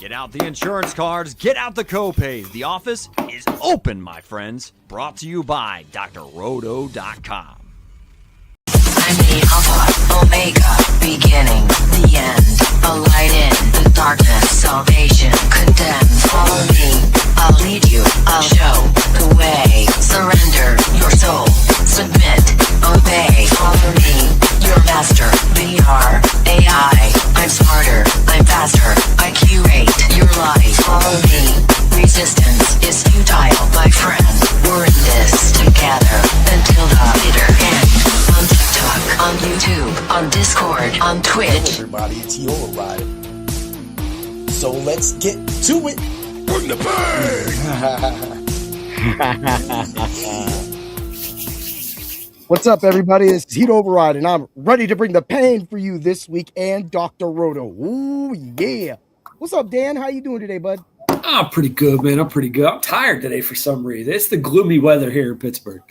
Get out the insurance cards, get out the copays. The office is open, my friends. Brought to you by drroto.com. I'm the Alpha, Omega, beginning, the end. A light in the darkness, salvation, condemned. Follow me, I'll lead you, I'll show the way. Surrender your soul, submit, obey. Follow me, your master, VR, AI. I'm smarter, I'm faster, I curate your life. Follow me, resistance is futile, my friend. We're in this together until the bitter end. On TikTok, on YouTube, on Discord, on Twitch. Hello everybody, it's Heat Override. So let's get to it. Bring the pain. What's up, everybody? It's Heat Override, and I'm ready to bring the pain for you this week and Dr. Roto. Ooh, yeah. What's up, Dan? How you doing today, bud? I'm pretty good, man. I'm pretty good. I'm tired today for some reason. It's the gloomy weather here in Pittsburgh.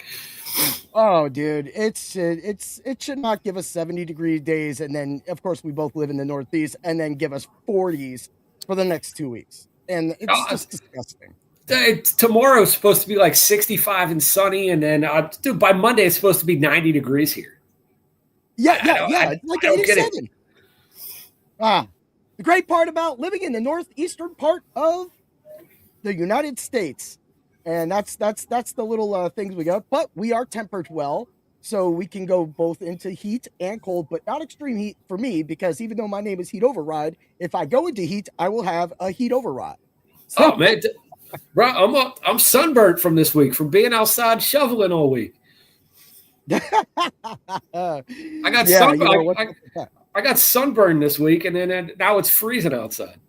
Oh, dude, it should not give us 70-degree days, and then, of course, we both live in the Northeast, and then give us 40s for the next 2 weeks. And it's just disgusting. Tomorrow's supposed to be like 65 and sunny, and then by Monday it's supposed to be 90 degrees here. Yeah. It's like 87. The great part about living in the northeastern part of the United States, and that's the little things we got. But we are tempered well, so we can go both into heat and cold, but not extreme heat for me, because even though my name is Heat Override, if I go into heat, I will have a heat override. So, oh man, bro, I'm sunburnt from this week, from being outside shoveling all week. I got sunburned this week, and then now it's freezing outside.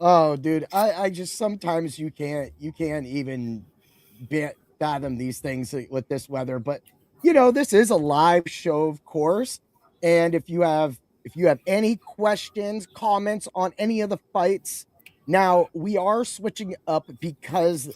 Oh, dude, I just sometimes you can't even fathom these things with this weather. But this is a live show, of course. And if you have any questions, comments on any of the fights, now we are switching up because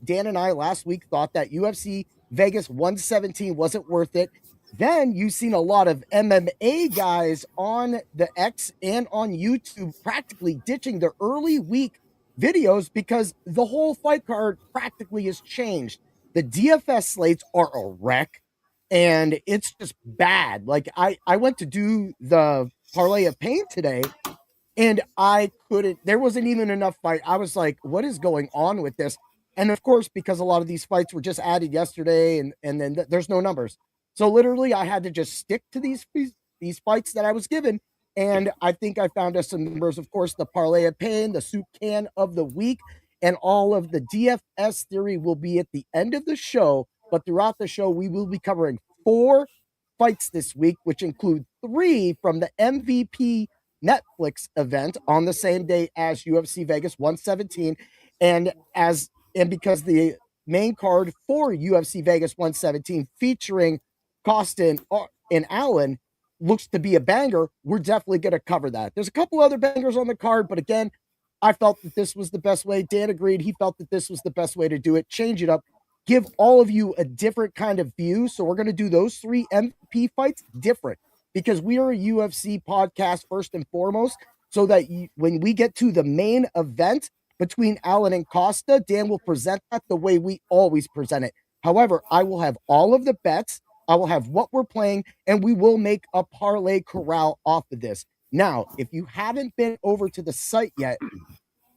Dan and I last week thought that UFC Vegas 117 wasn't worth it. Then you've seen a lot of MMA guys on the X and on YouTube practically ditching their early week videos because the whole fight card practically has changed. The DFS slates are a wreck, and it's just bad. Like I went to do the parlay of pain today, and I couldn't. There wasn't even enough fight. I was like, what is going on with this? And of course, because a lot of these fights were just added yesterday, and then there's no numbers. So literally, I had to just stick to these fights that I was given, and I think I found us some numbers. Of course, the parlay of pain, the soup can of the week, and all of the DFS theory will be at the end of the show. But throughout the show, we will be covering 4 fights this week, which include 3 from the MVP Netflix event on the same day as UFC Vegas 117, and because the main card for UFC Vegas 117 featuring Costa and Allen looks to be a banger, we're definitely going to cover that. There's a couple other bangers on the card, but again, I felt that this was the best way. Dan agreed. He felt that this was the best way to do it. Change it up. Give all of you a different kind of view. So we're going to do those 3 MVP fights different because we are a UFC podcast first and foremost, so that when we get to the main event between Allen and Costa, Dan will present that the way we always present it. However, I will have all of the bets. I will have what we're playing, and we will make a parlay corral off of this. Now, if you haven't been over to the site yet,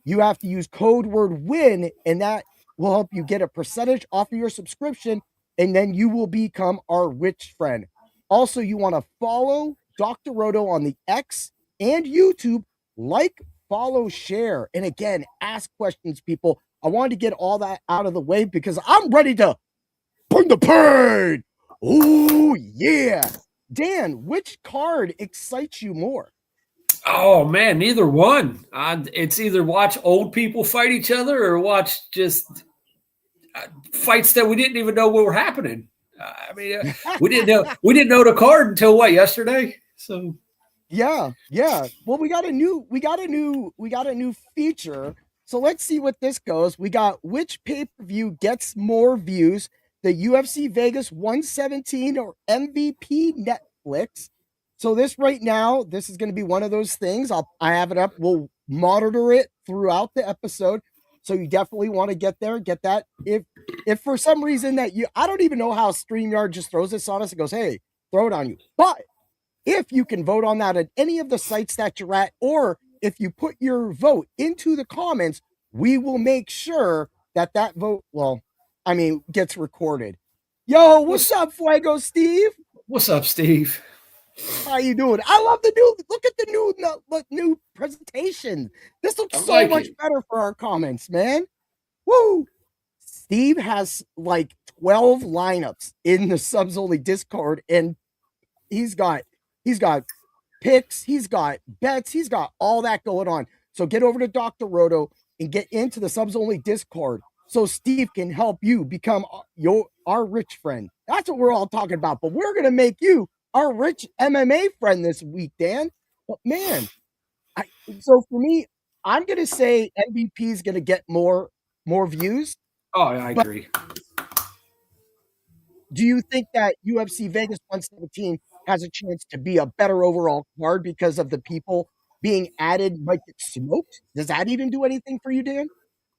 you have to use code word WIN, and that will help you get a percentage off of your subscription, and then you will become our rich friend. Also, you want to follow Dr. Roto on the X and YouTube, like, follow, share, and again, ask questions, people. I wanted to get all that out of the way because I'm ready to bring the pain. Ooh, yeah. Dan, which card excites you more? Oh, man, neither one. It's either watch old people fight each other or watch just fights that we didn't even know what were happening. We didn't know the card until yesterday. So yeah. Well, we got a new feature. So let's see what this goes. We got which pay-per-view gets more views, the UFC Vegas 117 or MVP Netflix, So this right now, this is going to be one of those things. I have it up. We'll monitor it throughout the episode. So you definitely want to get there, get that. If for some reason that I don't even know how StreamYard just throws this on us and goes, hey, throw it on you. But if you can vote on that at any of the sites that you're at, or if you put your vote into the comments, we will make sure that vote, gets recorded. Yo, what's up, Fuego Steve? What's up, Steve? How you doing? I love look at the new presentation. This looks so much better for our comments, man. Woo! Steve has like 12 lineups in the subs only Discord, and he's got picks, he's got bets, he's got all that going on. So get over to Dr. Roto and get into the subs only Discord so Steve can help you become our rich friend. That's what we're all talking about. But we're gonna make you our rich MMA friend this week, Dan. But man, so for me, I'm gonna say MVP is gonna get more views. Oh, yeah, I agree. Do you think that UFC Vegas 117 has a chance to be a better overall card because of the people being added might get smoked? Does that even do anything for you, Dan?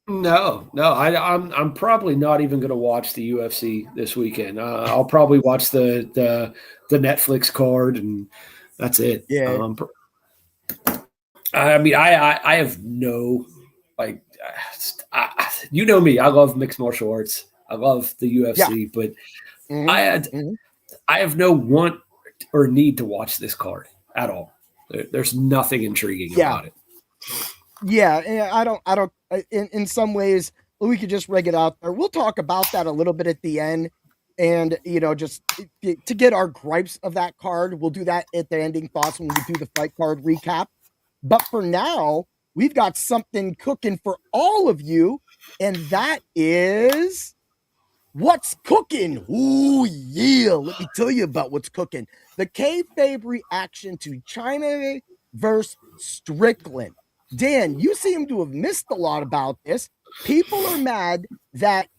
No. I'm probably not even going to watch the UFC this weekend. I'll probably watch the Netflix card, and that's it. Yeah. I mean, I have no you know me. I love mixed martial arts. I love the UFC, but I have no want or need to watch this card at all. There's nothing intriguing about it. Yeah, I don't. In some ways, we could just reg it out there. We'll talk about that a little bit at the end, and just to get our gripes of that card, we'll do that at the ending thoughts when we do the fight card recap. But for now, we've got something cooking for all of you, and that is what's cooking. Ooh, yeah! Let me tell you about what's cooking. The kayfabe reaction to China versus Strickland. Dan, you seem to have missed a lot about this. People are mad that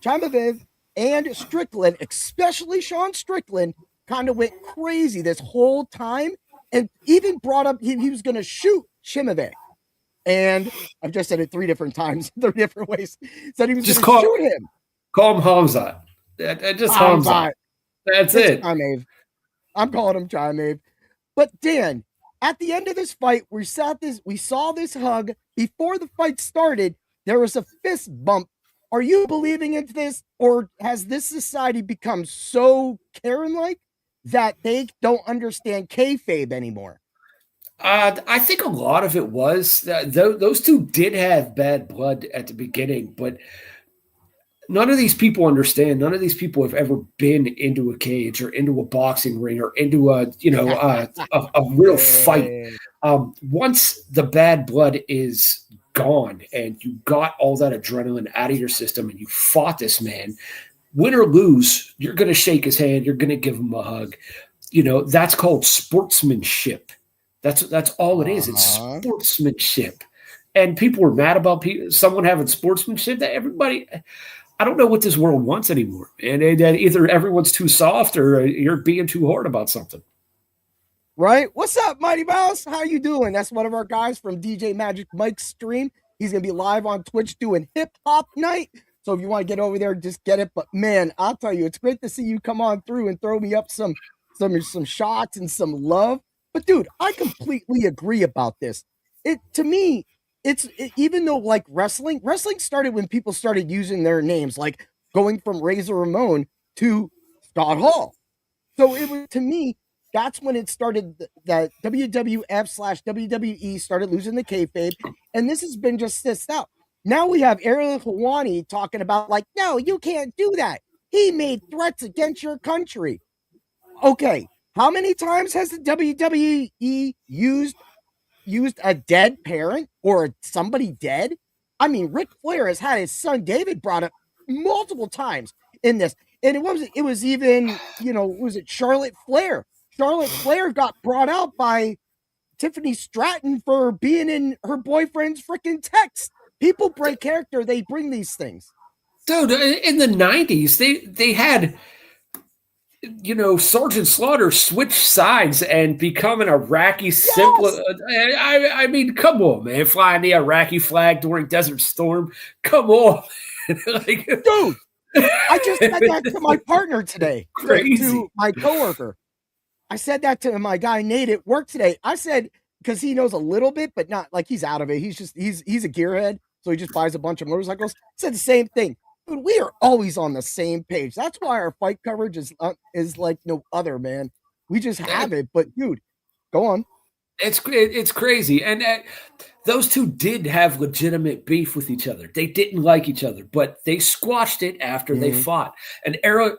Chimaev and Strickland, especially Sean Strickland, kind of went crazy this whole time and even brought up he was going to shoot Chimaev. And I've just said it 3 different times, 3 different ways. Said he was going to shoot him. Call him Hamzat. Just Hamzat. That's it. Chimaev. I'm calling him Chimaev. But Dan, at the end of this fight, we saw this hug. Before the fight started, there was a fist bump. Are you believing into this, or has this society become so Karen-like that they don't understand kayfabe anymore? I think a lot of it was those two did have bad blood at the beginning, but none of these people understand. None of these people have ever been into a cage or into a boxing ring or into a real fight. Once the bad blood is gone and you got all that adrenaline out of your system and you fought this man, win or lose, you're going to shake his hand. You're going to give him a hug. That's called sportsmanship. That's all it is. It's sportsmanship. And people were mad about someone having sportsmanship. That everybody, I don't know what this world wants anymore. And either everyone's too soft or you're being too hard about something. Right? What's up, Mighty Mouse? How you doing? That's one of our guys from DJ Magic Mike's stream. He's going to be live on Twitch doing hip hop night. So if you want to get over there, just get it. But man, I'll tell you, it's great to see you come on through and throw me up some shots and some love. But dude, I completely agree about this. To me, even though like wrestling started when people started using their names, like going from Razor Ramon to Scott Hall. So it was, to me, that's when it started, that WWF/WWE started losing the kayfabe, and this has been just sissed out. Now we have Ariel Helwani talking about like, no, you can't do that. He made threats against your country. Okay, how many times has the WWE used a dead parent or somebody dead? I mean, Ric Flair has had his son David brought up multiple times in this. And it was even, was it Charlotte Flair? Charlotte Flair got brought out by Tiffany Stratton for being in her boyfriend's freaking text. People break character. They bring these things. Dude, in the 90s, they had Sergeant Slaughter switched sides and become an Iraqi simple. I mean, come on, man. Flying the Iraqi flag during Desert Storm. Come on. Dude, I just said that to my partner today. Crazy. To my coworker. I said that to my guy Nate at work today. I said, because he knows a little bit, but not like he's out of it. He's a gearhead, so he just buys a bunch of motorcycles. Said the same thing. Dude, we are always on the same page. That's why our fight coverage is like no other, man. We just have it. But dude, go on. It's crazy, and those two did have legitimate beef with each other. They didn't like each other, but they squashed it after they fought. And Ariel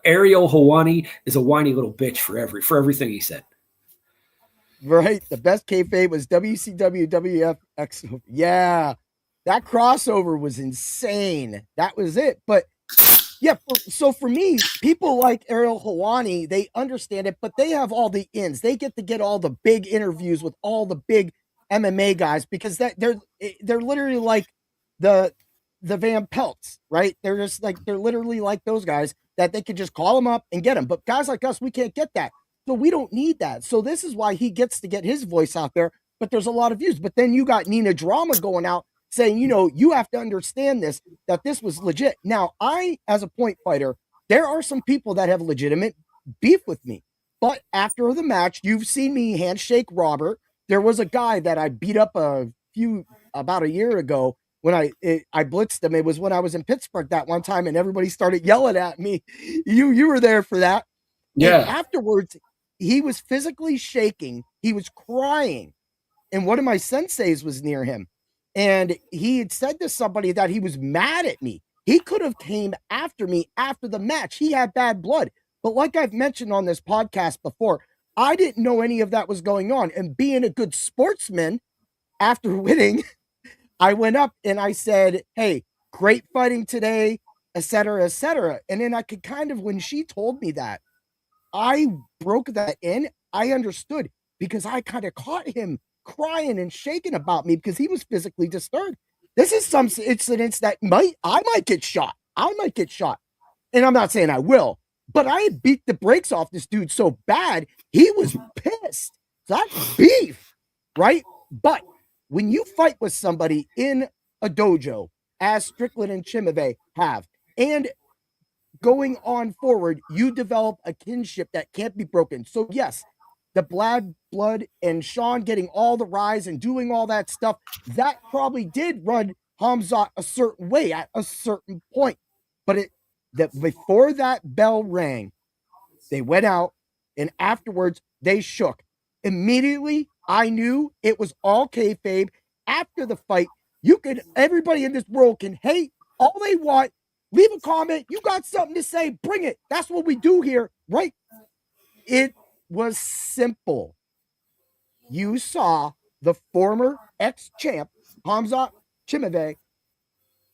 Helwani is a whiny little bitch for everything he said. Right. The best kayfabe was WCW WFX. Yeah. That crossover was insane. That was it. But yeah, so for me, people like Ariel Helwani, they understand it, but they have all the ins. They get all the big interviews with all the big MMA guys because they're literally like the Van Pelts, right? They're literally like those guys that they could just call them up and get them. But guys like us, we can't get that. So we don't need that. So this is why he gets to get his voice out there, but there's a lot of views. But then you got Nina Drama going out saying, you have to understand that this was legit. Now, I, as a point fighter, there are some people that have legitimate beef with me. But after the match, you've seen me handshake Robert. There was a guy that I beat up about a year ago when I blitzed him. It was when I was in Pittsburgh that one time, and everybody started yelling at me. You were there for that. Yeah. And afterwards, he was physically shaking. He was crying. And one of my senseis was near him. And he had said to somebody that he was mad at me. He could have came after me after the match. He had bad blood. But like I've mentioned on this podcast before, I didn't know any of that was going on. And being a good sportsman, after winning, I went up and I said, hey, great fighting today, et cetera, et cetera. And then I could when she told me that, I broke that in. I understood because I kind of caught him crying and shaking about me because he was physically disturbed. This is some incidents that I might get shot. I might get shot. And I'm not saying I will, but I beat the brakes off this dude so bad, he was pissed. So that's beef, right? But when you fight with somebody in a dojo, as Strickland and Chimave have, and going on forward, you develop a kinship that can't be broken. So yes, the blood and Sean getting all the rise and doing all that stuff, that probably did run Hamzat a certain way at a certain point. But before that bell rang, they went out, and afterwards they shook. Immediately, I knew it was all kayfabe. After the fight, everybody in this world can hate all they want. Leave a comment. You got something to say, bring it. That's what we do here, right? It was simple. You saw the former ex-champ, Hamzat Chimaev,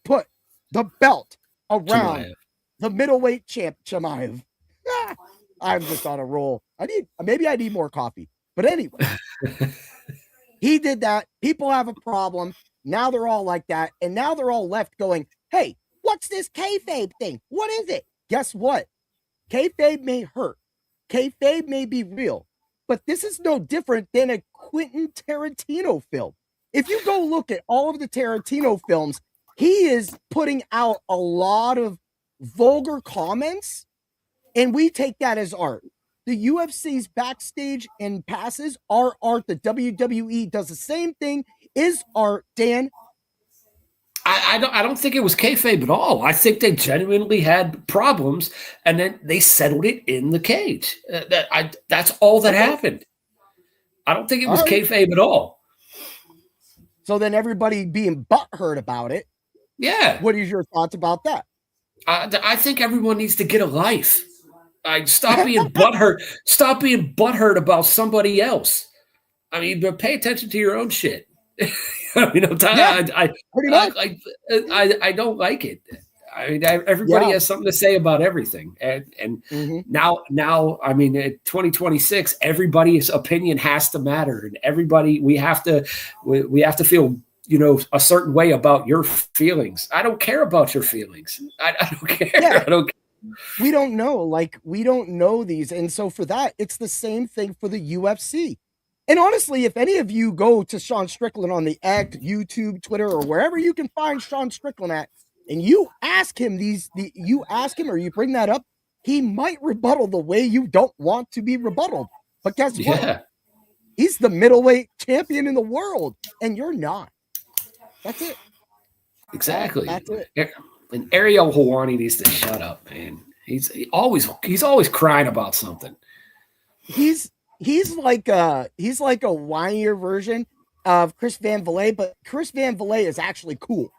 put the belt around the middleweight champ, Chimaev. I'm just on a roll. Maybe I need more coffee. But anyway, he did that. People have a problem. Now they're all like that. And now they're all left going, hey, what's this kayfabe thing? What is it? Guess what? Kayfabe may hurt. Kayfabe may be real, but this is no different than a Quentin Tarantino film. If you go look at all of the Tarantino films, he is putting out a lot of vulgar comments, and we take that as art. The UFC's backstage and passes are art. The WWE does the same thing, is art, Dan. I don't think it was kayfabe at all. I think they genuinely had problems, and then they settled it in the cage. That's all that happened. I don't think it was kayfabe at all. So then everybody being butthurt about it. Yeah. What is your thoughts about that? I think everyone needs to get a life. Stop being butthurt. Stop being butthurt about somebody else. I mean, but pay attention to your own shit. I don't like it. I mean, everybody has something to say about everything, and now, I mean, in 2026, everybody's opinion has to matter, and everybody we have to feel a certain way about your feelings. I don't care about your feelings. I don't care. Yeah. I don't. We don't know. Like, we don't know these. And so for that, it's the same thing for the UFC. And honestly, if any of you go to Sean Strickland on the X, YouTube, Twitter, or wherever you can find Sean Strickland at, and you ask him you ask him or you bring that up, he might rebuttal the way you don't want to be rebutted. But guess what? Yeah, He's the middleweight champion in the world, and you're not. That's it. exactly. That's it. And Ariel Helwani needs to shut up, man. He's always crying about something. He's like a whinier version of Chris Van Vliet, but Chris Van Vliet is actually cool,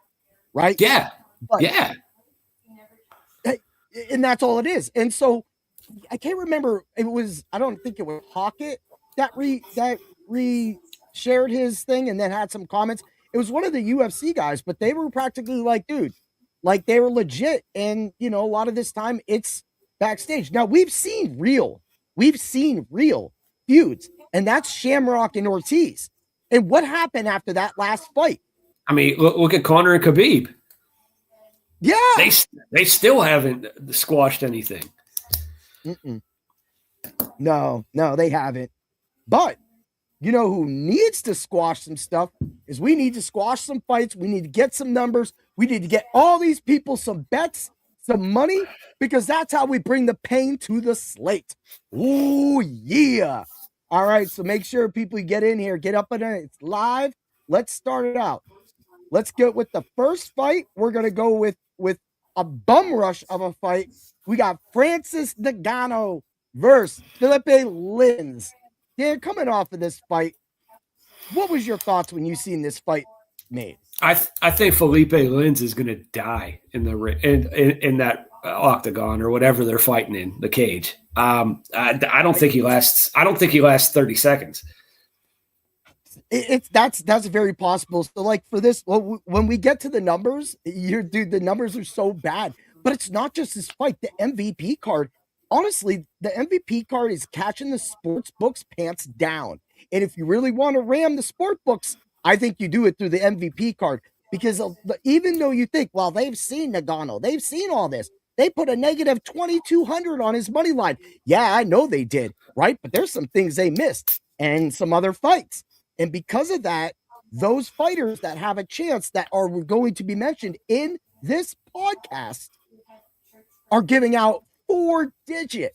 right? Yeah, But, yeah. And that's all it is. And so I can't remember. I don't think it was Hockett that shared his thing and then had some comments. It was one of the UFC guys, but they were practically like, dude, like they were legit. And a lot of this time it's backstage. Now we've seen real feuds, and that's Shamrock and Ortiz. And what happened after that last fight? I mean, look at Conor and Khabib. Yeah, they still haven't squashed anything. No, they haven't. But you know who needs to squash some stuff is we need to squash some fights. We need to get some numbers. We need to get all these people some bets, some money, because that's how we bring the pain to the slate. Ooh, yeah. All right, so make sure people get in here, get up in it. It's live. Let's start it out. Let's get with the first fight. We're going to go with a bum rush of a fight. We got Francis Ngannou versus Felipe Lins. Dan, coming off of this fight, what was your thoughts when you seen this fight made? I think Felipe Lins is going to die in that octagon or whatever they're fighting in the cage. I don't think he lasts. I don't think he lasts 30 seconds. That's very possible. So like for this, when we get to the numbers, the numbers are so bad. But it's not just this fight. The MVP card, honestly, the MVP card is catching the sports books pants down. And if you really want to ram the sport books, I think you do it through the MVP card. Because even though you think, well, they've seen Nagano, they've seen all this, they put a negative 2,200 on his money line. Yeah, I know they did, right? But there's some things they missed and some other fights. And because of that, those fighters that have a chance that are going to be mentioned in this podcast are giving out four-digit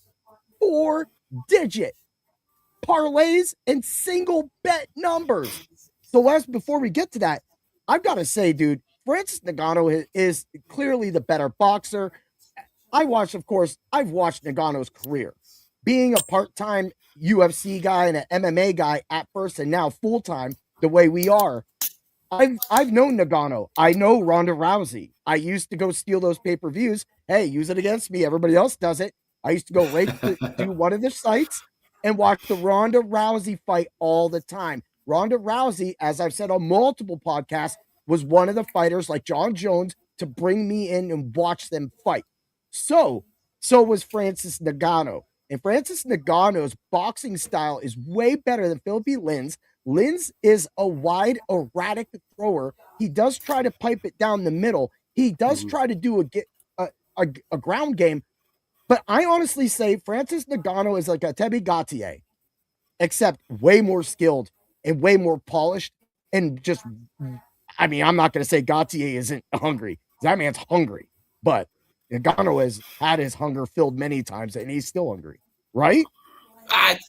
parlays and single bet numbers. So before we get to that, I've got to say, dude, Francis Ngannou is clearly the better boxer. I've watched Ngannou's career. Being a part-time UFC guy and an MMA guy at first and now full-time, the way we are, I've known Ngannou. I know Ronda Rousey. I used to go steal those pay-per-views. Hey, use it against me. Everybody else does it. I used to go right to one of the sites and watch the Ronda Rousey fight all the time. Ronda Rousey, as I've said on multiple podcasts, was one of the fighters like John Jones to bring me in and watch them fight. So was Francis Ngannou. And Francis Ngannou's boxing style is way better than Philippe Lins. Lins is a wide, erratic thrower. He does try to pipe it down the middle. He does try to do a ground game. But I honestly say Francis Ngannou is like a Tebe Gautier, except way more skilled and way more polished. And just, I mean, I'm not going to say Gautier isn't hungry. That man's hungry. But Ngannou has had his hunger filled many times, and he's still hungry, right? But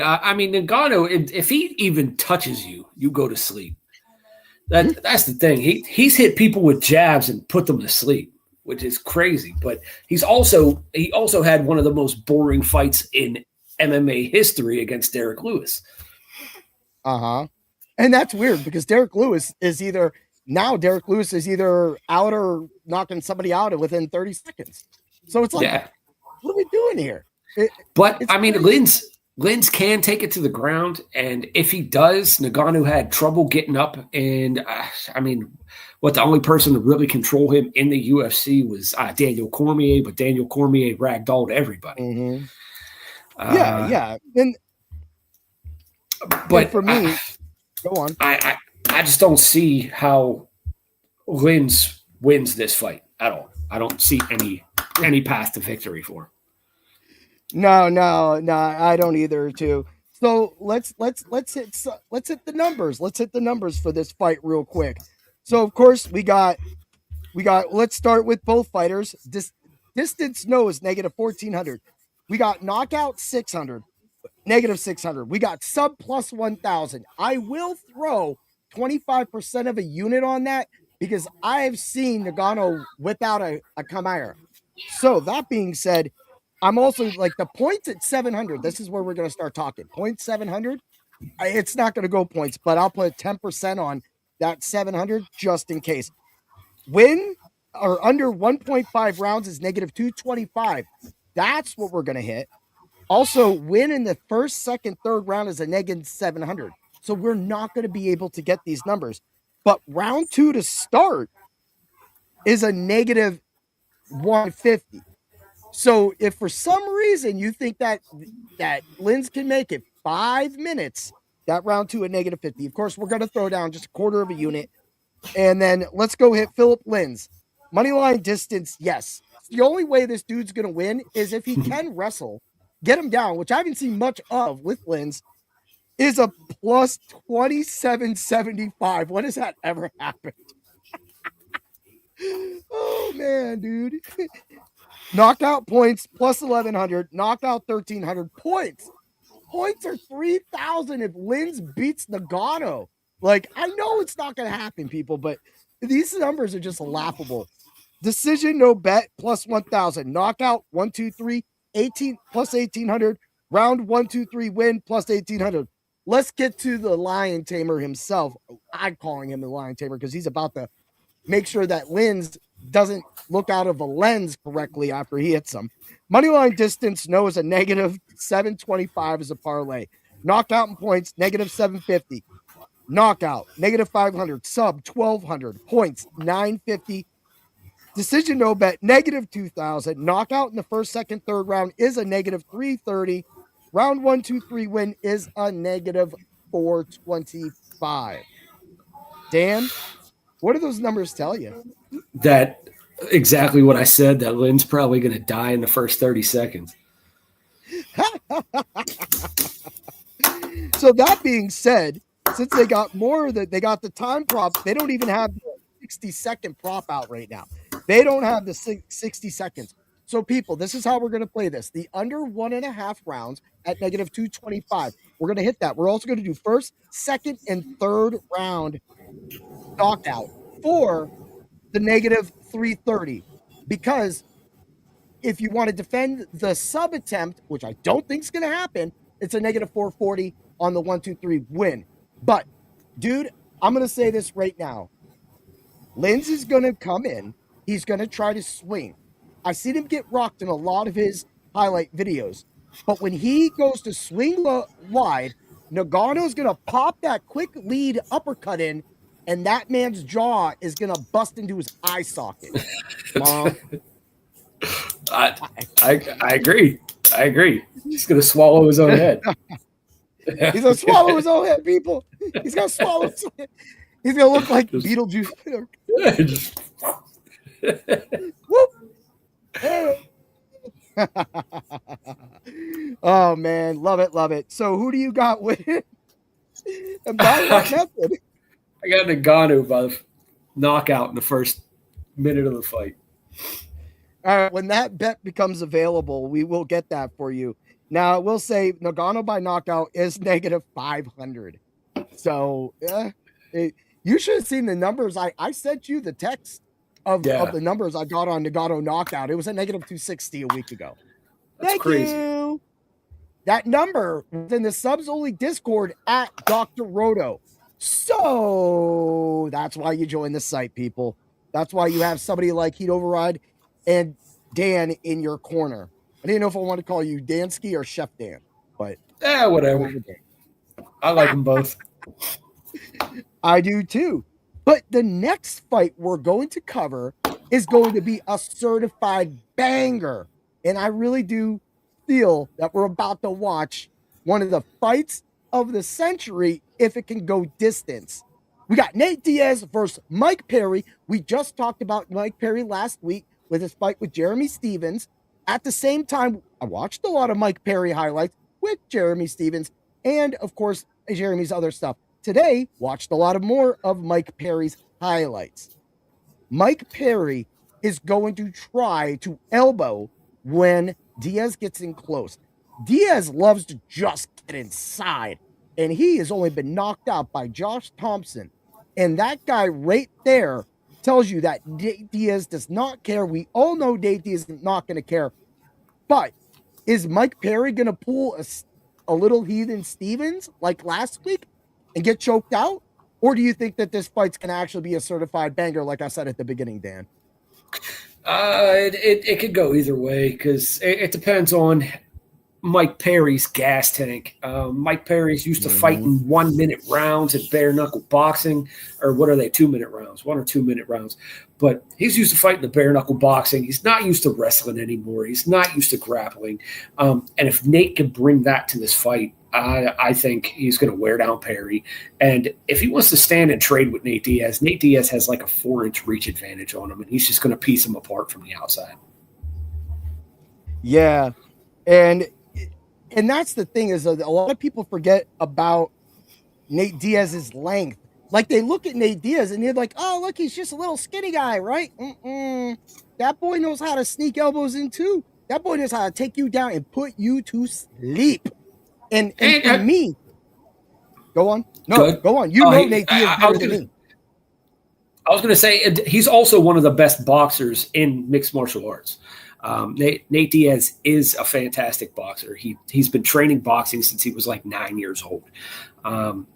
I mean, Ngannou, if he even touches you, you go to sleep. That's the thing. He's hit people with jabs and put them to sleep, which is crazy. But he also had one of the most boring fights in MMA history against Derek Lewis. And that's weird because Derek Lewis is either out or knocking somebody out within 30 seconds. So it's like, what are we doing here? I mean, Lins can take it to the ground. And if he does, Ngannou had trouble getting up. And I mean, the only person to really control him in the UFC was Daniel Cormier, but Daniel Cormier ragdolled everybody. Yeah. But for me, go on. I just don't see how Lins wins this fight at all. I don't see any any path to victory for him. No, I don't either. Too. So let's hit the numbers. Let's hit the numbers for this fight real quick. So of course we got. Let's start with both fighters. Distance no is negative 1400. We got knockout 600, negative 600. We got sub plus 1000. I will throw 25% of a unit on that because I've seen Nagano whip out a Chimera. So that being said, I'm also like the points at 700. This is where we're going to start talking. Points 700. It's not going to go points, but I'll put 10% on that 700 just in case. Win or under 1.5 rounds is negative 225. That's what we're going to hit. Also, win in the first, second, third round is a negative 700. So we're not going to be able to get these numbers. But round 2 to start is a negative 150. So if for some reason you think that Linz can make it 5 minutes, that round 2 a negative 50. Of course, we're going to throw down just a quarter of a unit. And then let's go hit Philip Linz. Moneyline distance, yes. The only way this dude's going to win is if he can wrestle, get him down, which I haven't seen much of with Linz, is a plus 2775. When has that ever happened? Oh, man, dude. Knockout points, plus 1,100. Knockout, 1,300 points. Points are 3,000 if Linz beats Nagano. Like, I know it's not going to happen, people, but these numbers are just laughable. Decision, no bet, plus 1,000. Knockout, 1, 2, 3, 18, plus 1,800. Round 1, 2, 3, win, plus 1,800. Let's get to the Lion Tamer himself. I'm calling him the Lion Tamer because he's about to make sure that Linz doesn't look out of a lens correctly after he hits him. Moneyline distance, no, is a negative 725 as a parlay. Knockout in points, negative 750. Knockout, negative 500. Sub, 1,200. Points, 950. Decision, no bet, negative 2,000. Knockout in the first, second, third round is a negative 330. Round 1, 2, 3 win is a negative 425. Dan, what do those numbers tell you? That exactly what I said, that Lynn's probably going to die in the first 30 seconds. So that being said, since they got they got the time prop, they don't even have the 60-second prop out right now. They don't have the 60 seconds. So people, this is how we're going to play this. The under 1.5 rounds at negative 225. We're going to hit that. We're also going to do first, second, and third round knockout for the negative 330. Because if you want to defend the sub attempt, which I don't think is going to happen, it's a negative 440 on the 1, 2, 3 win. But, dude, I'm going to say this right now. Linz is going to come in. He's going to try to swing. I've seen him get rocked in a lot of his highlight videos. But when he goes to swing wide, Nagano's going to pop that quick lead uppercut in, and that man's jaw is going to bust into his eye socket. Mom. I agree. I agree. He's going to swallow his own head. He's going to swallow his own head, people. He's going to swallow his own head. He's going to look like Beetlejuice. Whoop. Oh, man. Love it, love it. So who do you got winning? And by what method? I got Nagano by the knockout in the first minute of the fight. All right, when that bet becomes available, we will get that for you. Now, I will say Nagano by knockout is negative 500. So, you should have seen the numbers. I sent you the text of the numbers I got on Nagano knockout. It was a negative 260 a week ago. That's crazy. You. That number was in the subs only Discord at Dr. Roto. So that's why you join the site, people. That's why you have somebody like Heat Override and Dan in your corner. I didn't know if I want to call you Dansky or Chef Dan, but whatever. I like them both. I do too. But the next fight we're going to cover is going to be a certified banger. And I really do feel that we're about to watch one of the fights of the century if it can go distance. We got Nate Diaz versus Mike Perry. We just talked about Mike Perry last week with his fight with Jeremy Stevens. At the same time, I watched a lot of Mike Perry highlights with Jeremy Stevens and, of course, Jeremy's other stuff. Today, watched a lot of more of Mike Perry's highlights. Mike Perry is going to try to elbow when Diaz gets in close. Diaz loves to just get inside, and he has only been knocked out by Josh Thompson. And that guy right there tells you that Nate Diaz does not care. We all know Nate Diaz is not going to care. But is Mike Perry going to pull a little Heathen Stevens like last week and get choked out? Or do you think that this fight's going to actually be a certified banger, like I said at the beginning, Dan? It could go either way because it depends on Mike Perry's gas tank. Mike Perry's used to fighting 1 minute rounds at bare knuckle boxing, or what are they, 2 minute rounds, 1 or 2 minute rounds. But he's used to fighting the bare knuckle boxing. He's not used to wrestling anymore. He's not used to grappling. And if Nate can bring that to this fight, I think he's going to wear down Perry. And if he wants to stand and trade with Nate Diaz has like a 4-inch reach advantage on him, and he's just going to piece him apart from the outside. Yeah. And that's the thing is a lot of people forget about Nate Diaz's length. Like they look at Nate Diaz and they're like, oh, look, he's just a little skinny guy, right? That boy knows how to sneak elbows in too. That boy knows how to take you down and put you to sleep. And for me, go on. No, go on. You know Nate Diaz better than me. I was going to say he's also one of the best boxers in mixed martial arts. Nate Diaz is a fantastic boxer. He's been training boxing since he was like 9 years old.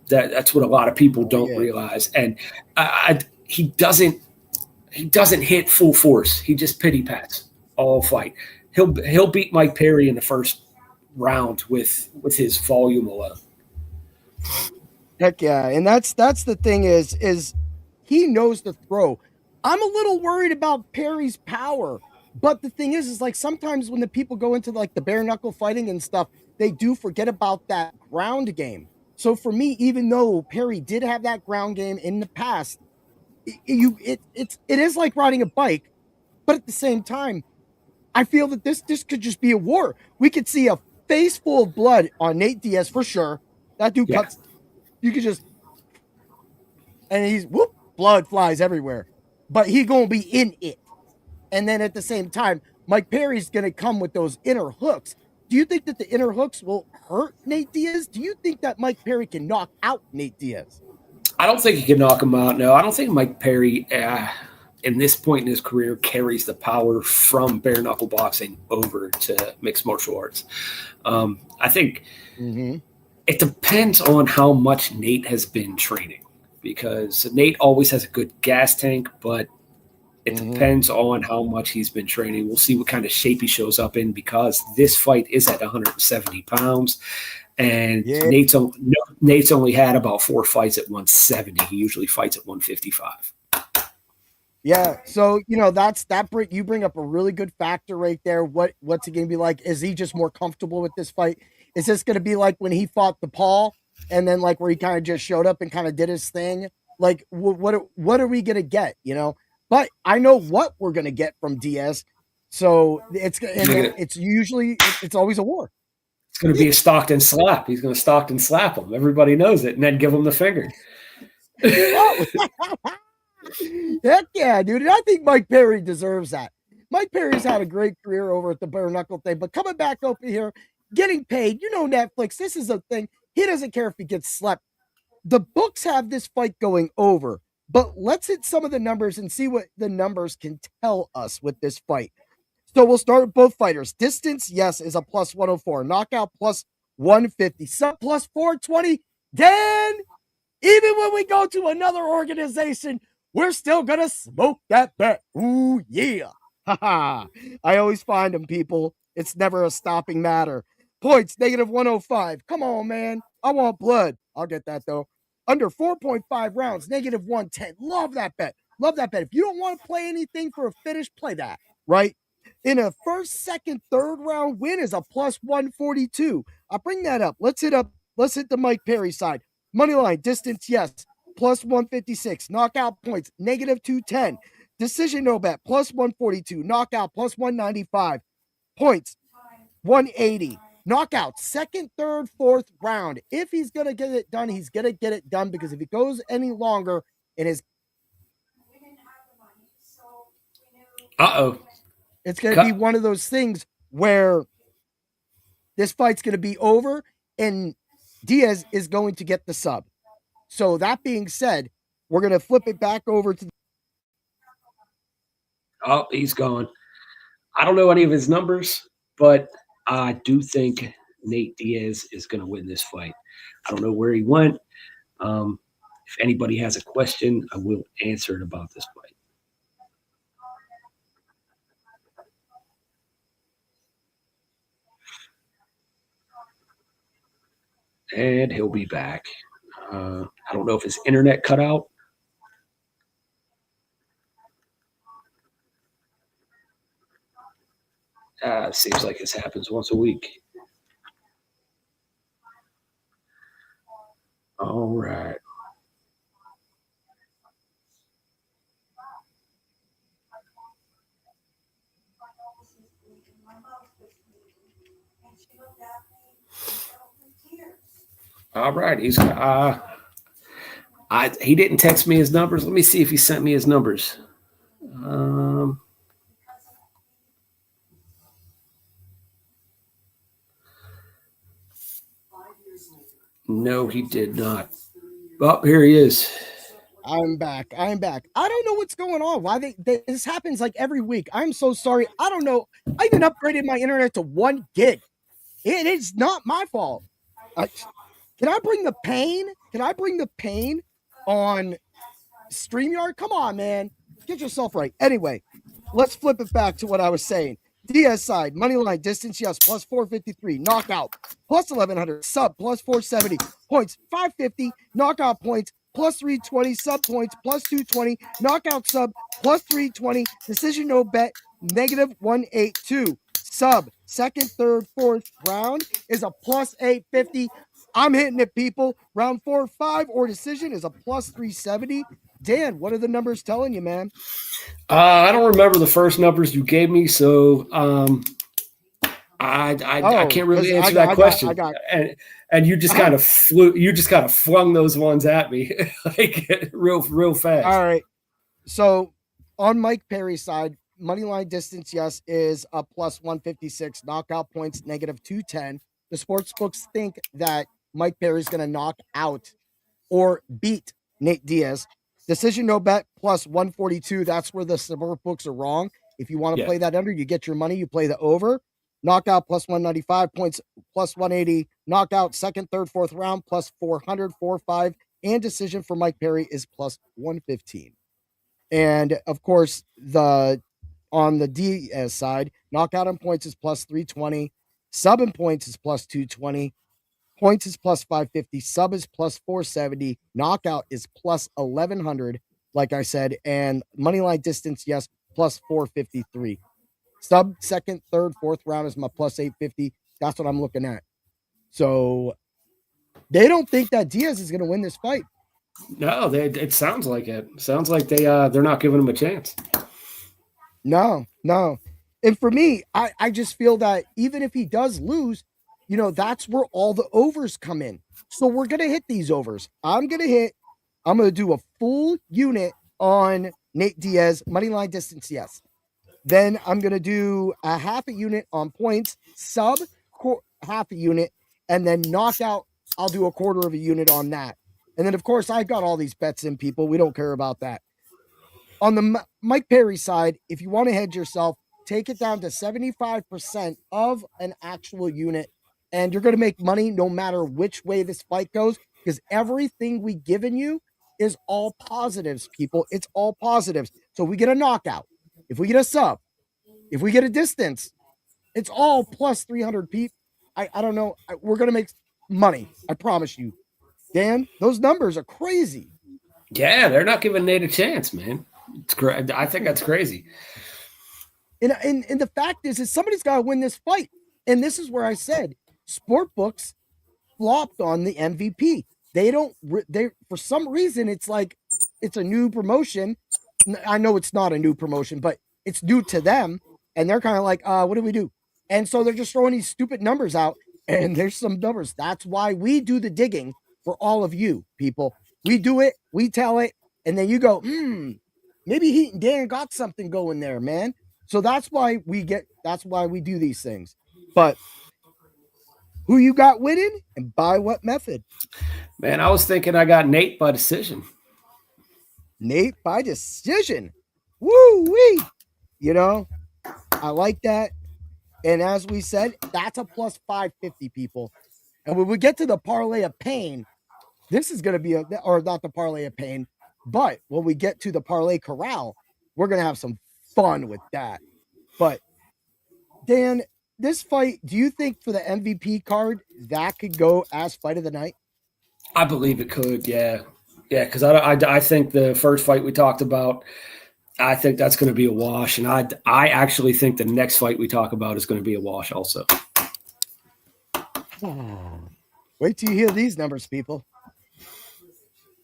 That's what a lot of people don't realize. And he doesn't hit full force. He just pity pats all fight. He'll beat Mike Perry in the first round with his volume alone. Heck yeah. And that's the thing is he knows the throw. I'm a little worried about Perry's power. But the thing is like sometimes when the people go into like the bare knuckle fighting and stuff, they do forget about that ground game. So for me, even though Perry did have that ground game in the past, it is like riding a bike. But at the same time, I feel that this could just be a war. We could see a face full of blood on Nate Diaz for sure. That dude cuts. You could just, and he's blood flies everywhere. But he gonna be in it. And then at the same time, Mike Perry's going to come with those inner hooks. Do you think that the inner hooks will hurt Nate Diaz? Do you think that Mike Perry can knock out Nate Diaz? I don't think he can knock him out. No, I don't think Mike Perry, in this point in his career, carries the power from bare knuckle boxing over to mixed martial arts. I think it depends on how much Nate has been training, because Nate always has a good gas tank, but it depends on how much he's been training. We'll see what kind of shape he shows up in, because this fight is at 170 pounds. And Nate's only had about 4 fights at 170. He usually fights at 155. Yeah. So, you bring up a really good factor right there. What's it going to be like? Is he just more comfortable with this fight? Is this going to be like when he fought the Paul and then like where he kind of just showed up and kind of did his thing? Like what are we going to get, But I know what we're going to get from Diaz. So it's always a war. It's going to be a Stockton slap. He's going to Stockton slap him. Everybody knows it. And then give him the finger. Heck yeah, dude. And I think Mike Perry deserves that. Mike Perry's had a great career over at the bare knuckle thing, but coming back over here, getting paid, Netflix, this is a thing. He doesn't care if he gets slept. The books have this fight going over. But let's hit some of the numbers and see what the numbers can tell us with this fight. So we'll start with both fighters. Distance, yes, is a plus 104. Knockout, plus 150. Sub, plus 420. Dan, even when we go to another organization, we're still going to smoke that bet. Ooh, yeah. I always find them, people. It's never a stopping matter. Points, negative 105. Come on, man. I want blood. I'll get that, though. Under 4.5 rounds, negative 110. Love that bet. Love that bet. If you don't want to play anything for a finish, play that, right? In a first, second, third round win is a plus 142. I'll bring that up. Let's hit the Mike Perry side. Money line, distance, yes, plus 156. Knockout points, negative 210. Decision no bet, plus 142. Knockout, plus 195. Points, 180. Knockout, second, third, fourth round. If he's going to get it done, he's going to get it done, because if it goes any longer and is it's going to be one of those things where this fight's going to be over and Diaz is going to get the sub. So that being said, we're going to flip it back over to. Oh, he's gone. I don't know any of his numbers, but I do think Nate Diaz is going to win this fight. I don't know where he went. If anybody has a question, I will answer it about this fight. And he'll be back. I don't know if his internet cut out. Seems like this happens once a week. All right. All right. He's he didn't text me his numbers. Let me see if he sent me his numbers. No, he did not. Oh, here he is. I'm back. I don't know what's going on. Why this happens like every week. I'm so sorry. I don't know. I even upgraded my internet to 1 gig. It is not my fault. Can I bring the pain? Can I bring the pain on StreamYard? Come on, man. Get yourself right. Anyway, let's flip it back to what I was saying. Diaz side, money line, distance, yes, plus 453. Knockout, plus 1100. Sub, plus 470. Points, 550. Knockout points, plus 320. Sub points, plus 220. Knockout sub, plus 320. Decision no bet, negative 182. Sub, second, third, fourth round is a plus 850. I'm hitting it, people. Round 4, 5, or decision is a plus 370. Dan, what are the numbers telling you, man? I don't remember the first numbers you gave me, so I can't really answer that question. And you just kind of flung those ones at me like real fast. All right. So on Mike Perry's side, money line distance, yes, is a plus 156. Knockout points, negative 210. The sports books think that Mike Perry's going to knock out or beat Nate Diaz. Decision no bet, plus 142. That's where the sport books are wrong. If you want to play that under, you get your money, you play the over. Knockout, plus 195. Points, plus 180. Knockout, second, third, fourth round, plus 400, 4-5. And decision for Mike Perry is plus 115. And, of course, on the Diaz side, knockout on points is plus 320. Sub in points is plus 220. Points is plus 550. Sub is plus 470. Knockout is plus 1100, like I said. And money line distance, yes, plus 453. Sub, second, third, fourth round is my plus 850. That's what I'm looking at. So they don't think that Diaz is going to win this fight. No, it sounds like it. Sounds like they're not giving him a chance. No. And for me, I just feel that even if he does lose, that's where all the overs come in. So we're going to hit these overs. I'm going to do a full unit on Nate Diaz, money line distance, yes. Then I'm going to do a half a unit on points, sub, half a unit, and then knockout, I'll do a quarter of a unit on that. And then, of course, I got all these bets in, people. We don't care about that. On the Mike Perry side, if you want to hedge yourself, take it down to 75% of an actual unit, and you're going to make money no matter which way this fight goes, because everything we've given you is all positives, people. It's all positives. So we get a knockout. If we get a sub, if we get a distance, it's all plus 300 people. I don't know. We're going to make money. I promise you. Dan, those numbers are crazy. Yeah, they're not giving Nate a chance, man. It's great. I think that's crazy. And the fact is somebody's got to win this fight. And this is where I said sport books flopped on the MVP. They for some reason, it's like it's a new promotion. I know it's not a new promotion, but it's new to them. And they're kind of like, what do we do? And so they're just throwing these stupid numbers out. And there's some numbers. That's why we do the digging for all of you people. We do it, we tell it, and then you go, maybe Heat and Dan got something going there, man. So that's why we do these things. But who you got winning and by what method? Man, I was thinking I got Nate by decision. Nate by decision. Woo-wee. You know, I like that. And as we said, that's a plus 550, people. And when we get to the parlay of pain, this is going to be or not the parlay of pain, but when we get to the parlay corral, we're going to have some fun with that. But Dan, this fight, do you think for the MVP card that could go as fight of the night? I believe it could, yeah. Yeah, because I think the first fight we talked about, I think that's going to be a wash. And I actually think the next fight we talk about is going to be a wash also. Wait till you hear these numbers, people.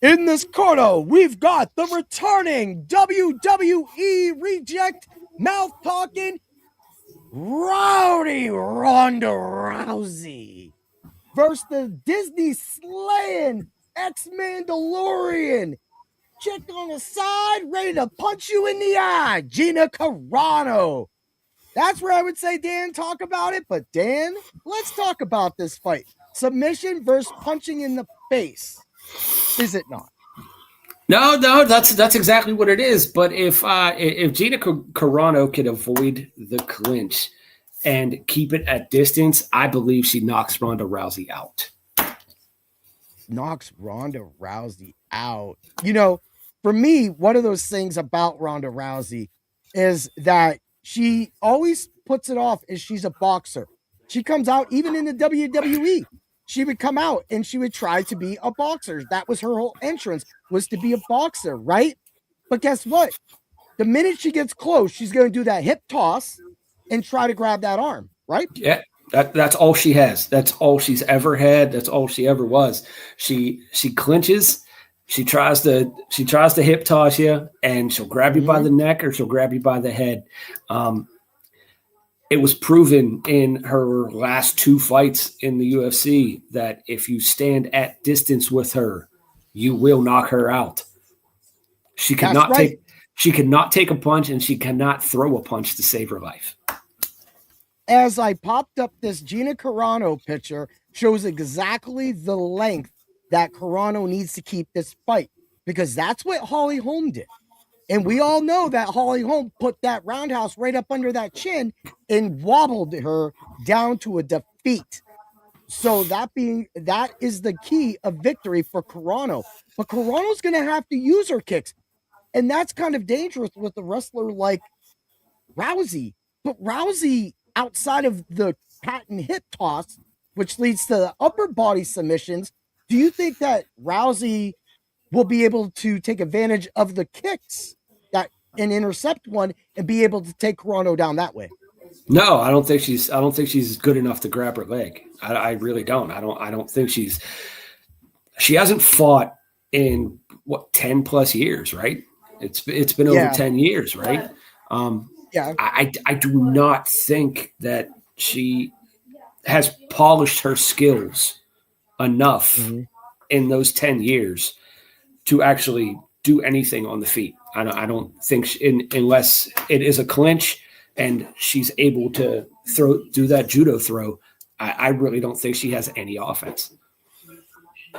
In this corner, we've got the returning WWE reject, mouth-talking, rowdy Ronda Rousey versus the Disney-slaying ex-Mandalorian chick on the side, ready to punch you in the eye, Gina Carano. That's where I would say, Dan, talk about it. But Dan, let's talk about this fight. Submission versus punching in the face. Is it not? No, that's exactly what it is. But if Gina Carano could avoid the clinch and keep it at distance, I believe she knocks Ronda Rousey out. Knocks Ronda Rousey out. You know, for me, one of those things about Ronda Rousey is that she always puts it off as she's a boxer. She comes out, even in the WWE, she would come out and she would try to be a boxer. That was her whole entrance, was to be a boxer, right? But guess what? The minute she gets close, she's going to do that hip toss and try to grab that arm, right? Yeah, that's all she has. That's all she's ever had. That's all she ever was. She clinches. She tries to hip toss you, and she'll grab you by the neck or she'll grab you by the head. It was proven in her last two fights in the UFC that if you stand at distance with her, you will knock her out. She cannot take a punch, and she cannot throw a punch to save her life. As I popped up this Gina Carano picture, shows exactly the length that Carano needs to keep this fight, because that's what Holly Holm did. And we all know that Holly Holm put that roundhouse right up under that chin and wobbled her down to a defeat. So that is the key of victory for Carano. But Carano's going to have to use her kicks. And that's kind of dangerous with a wrestler like Rousey. But Rousey, outside of the patent hip toss, which leads to the upper body submissions, do you think that Rousey will be able to take advantage of the kicks and intercept one and be able to take Carano down that way? No, I don't think she's good enough to grab her leg. I really don't. I don't think she hasn't fought in 10 plus years, right? It's been over 10 years, right? I do not think that she has polished her skills enough in those 10 years to actually do anything on the feet. I don't think unless it is a clinch and she's able to do that judo throw, I really don't think she has any offense.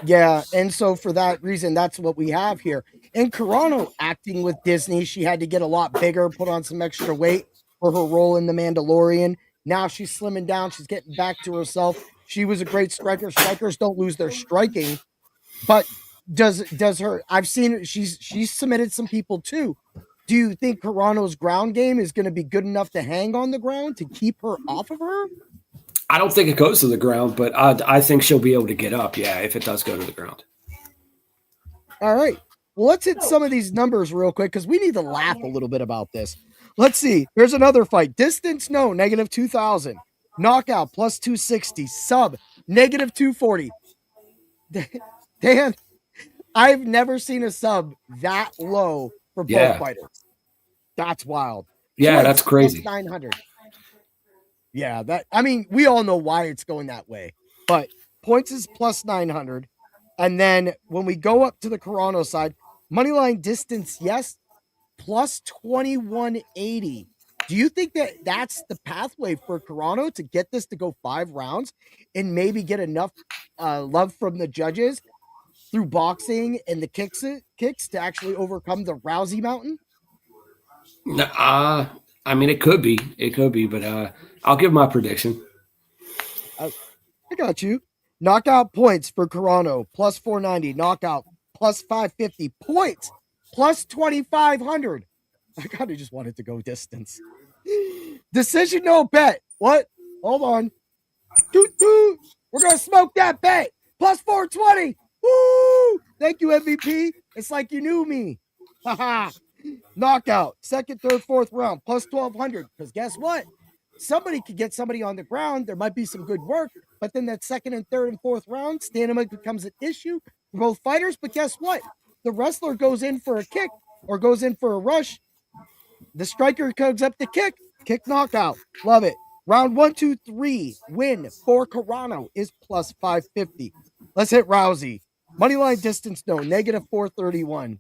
Yeah, and so for that reason, that's what we have here. And Carano acting with Disney, she had to get a lot bigger, put on some extra weight for her role in The Mandalorian. Now she's slimming down. She's getting back to herself. She was a great striker. Strikers don't lose their striking. But does her, I've seen she's submitted some people too. Do you think Carano's ground game is going to be good enough to hang on the ground to keep her off of her? I don't think it goes to the ground, but I think she'll be able to get up, if it does go to the ground. All right. Well, let's hit some of these numbers real quick because we need to laugh a little bit about this. Let's see. Here's another fight. Distance, no, negative 2,000. Knockout, plus 260. Sub, negative 240. Dan, I've never seen a sub that low for both Yeah. fighters. That's wild. Yeah, Points, that's crazy. plus 900. Yeah, we all know why it's going that way, but points is plus 900. And then when we go up to the Carano side, money line distance, yes, plus 2180. Do you think that that's the pathway for Carano to get this to go 5 rounds and maybe get enough love from the judges through boxing and the kicks to actually overcome the Rousey mountain? I mean, it could be, but I'll give my prediction. I got you. Knockout points for Carano, plus 490. Knockout, plus 550. Points, plus 2,500. I kind of just wanted to go distance. Decision, no bet. What? Hold on. Doot, doot. We're going to smoke that bet. Plus 420. Woo! Thank you, MVP. It's like you knew me. Haha. Knockout, second, third, fourth round, plus 1,200. Because guess what? Somebody could get somebody on the ground. There might be some good work, but then that second and third and fourth round, stamina becomes an issue for both fighters. But guess what? The wrestler goes in for a kick or goes in for a rush. The striker comes up to kick knockout. Love it. Round 1, 2, 3, win for Carano is plus 550. Let's hit Rousey. Moneyline distance, no, negative 431.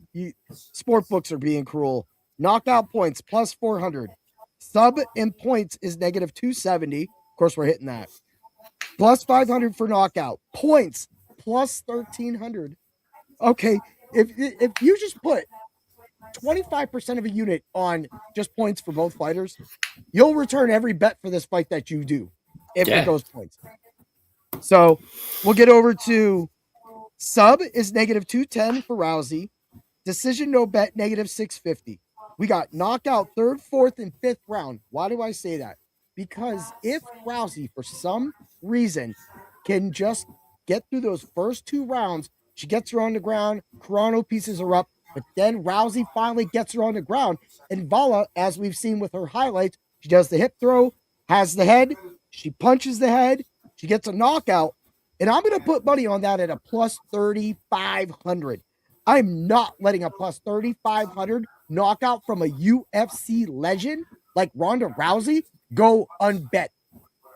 Sport books are being cruel. Knockout points, plus 400. Sub in points is negative 270. Of course, we're hitting that. Plus 500 for knockout. Points, plus 1,300. Okay, if you just put 25% of a unit on just points for both fighters, you'll return every bet for this fight that you do if it goes points. So we'll get over to sub is negative 210 for Rousey. Decision no bet, negative 650. We got knockout third, fourth, and fifth round. Why do I say that? Because if Rousey, for some reason, can just get through those first 2 rounds, she gets her on the ground, Carano pieces her up, but then Rousey finally gets her on the ground. And Vala, as we've seen with her highlights, she does the hip throw, has the head, she punches the head, she gets a knockout. And I'm going to put money on that at a plus 3,500. I'm not letting a plus 3,500 knockout from a UFC legend like Ronda Rousey go unbet.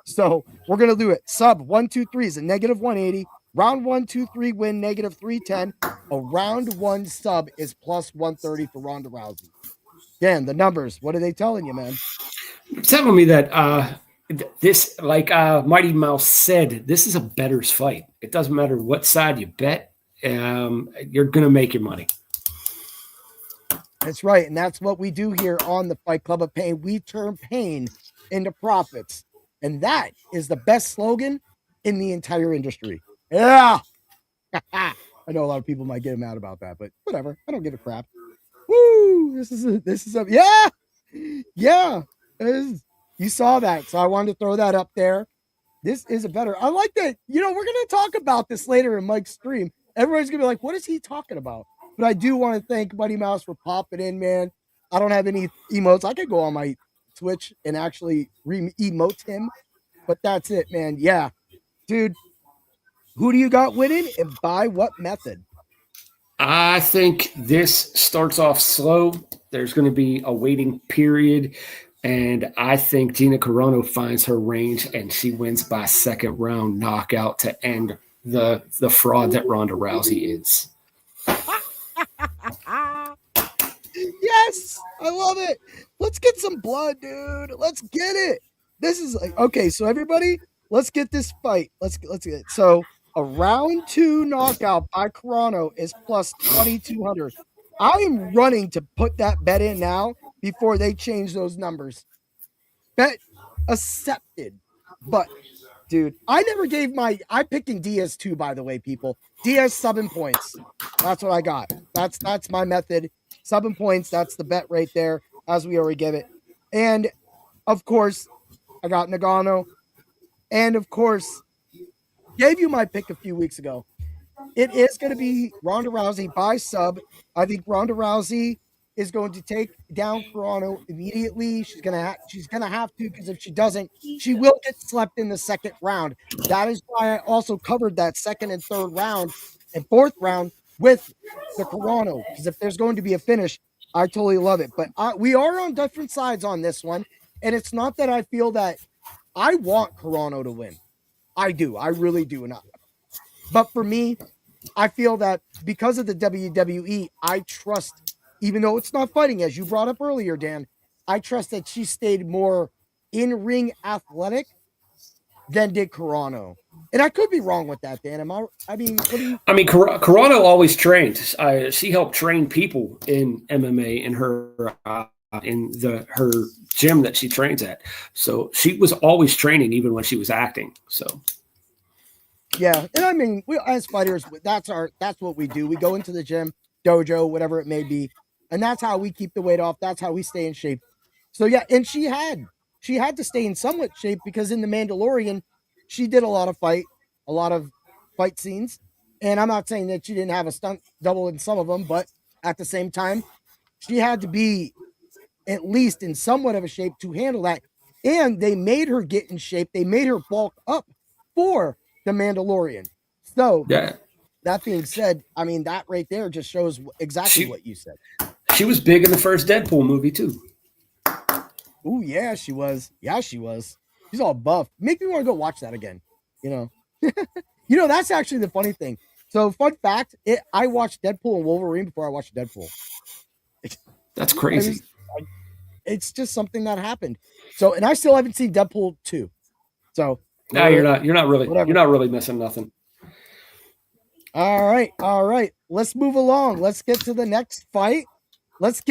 So we're going to do it. Sub 1, 2, 3 is a negative 180. Round 1, 2, 3 win, negative 310. A round 1 sub is plus 130 for Ronda Rousey. Dan, the numbers, what are they telling you, man? Telling me that this, like Mighty Mouse said, this is a bettor's fight. It doesn't matter what side you bet. You're going to make your money. That's right. And that's what we do here on the Fight Club of Pain. We turn pain into profits. And that is the best slogan in the entire industry. Yeah. I know a lot of people might get mad about that, but whatever. I don't give a crap. Woo! This is a yeah. Yeah. You saw that. So I wanted to throw that up there. This is a better. I like that. You know, we're going to talk about this later in Mike's stream. Everybody's going to be like, what is he talking about? But I do want to thank Buddy Mouse for popping in, man. I don't have any emotes. I could go on my Twitch and actually emote him, but that's it, man. Yeah. Dude, who do you got winning and by what method? I think this starts off slow. There's going to be a waiting period. And I think Gina Carano finds her range and she wins by second round knockout to end the fraud that Ronda Rousey is. Yes, I love it. Let's get some blood, dude. Let's get it. This is like, okay, so everybody, let's get this fight. Let's get it. So a round 2 knockout by Carano is plus 2,200. I am running to put that bet in now before they change those numbers. Bet accepted. But dude, I never gave I'm picking Diaz too, by the way, people. Diaz 7 points. That's what I got. That's my method. 7 points. That's the bet right there, as we already give it. And of course, I got Nagano. And of course, gave you my pick a few weeks ago. It is going to be Ronda Rousey by sub. I think Ronda Rousey is going to take down Carano immediately. She's gonna have to, because if she doesn't, she will get slept in the second round. That is why I also covered that second and third round and fourth round with the Carano, because if there's going to be a finish, I totally love it. But we are on different sides on this one. And it's not that I feel that I want Carano to win. I do. I really do. But for me, I feel that because of the WWE, I trust, even though it's not fighting, as you brought up earlier, Dan, I trust that she stayed more in-ring athletic than did Carano. And I could be wrong with that, Dan. Carano always trained. She helped train people in MMA in her her gym that she trains at. So she was always training, even when she was acting. So yeah, and I mean, we as fighters, that's what we do. We go into the gym, dojo, whatever it may be, and that's how we keep the weight off. That's how we stay in shape. So yeah, and she had to stay in somewhat shape because in the Mandalorian, she did a lot of fight scenes. And I'm not saying that she didn't have a stunt double in some of them, but at the same time, she had to be at least in somewhat of a shape to handle that. And they made her get in shape. They made her bulk up for the Mandalorian. So yeah. That being said, I mean, that right there just shows exactly what you said. She was big in the first Deadpool movie too. Oh yeah, she was. Yeah, she was. She's all buff. Make me want to go watch that again. That's actually the funny thing. So, fun fact: I watched Deadpool and Wolverine before I watched Deadpool. That's crazy. It's just something that happened. So, and I still haven't seen Deadpool 2. So, no, you're not really missing nothing. All right. Let's move along. Let's get to the next fight. Let's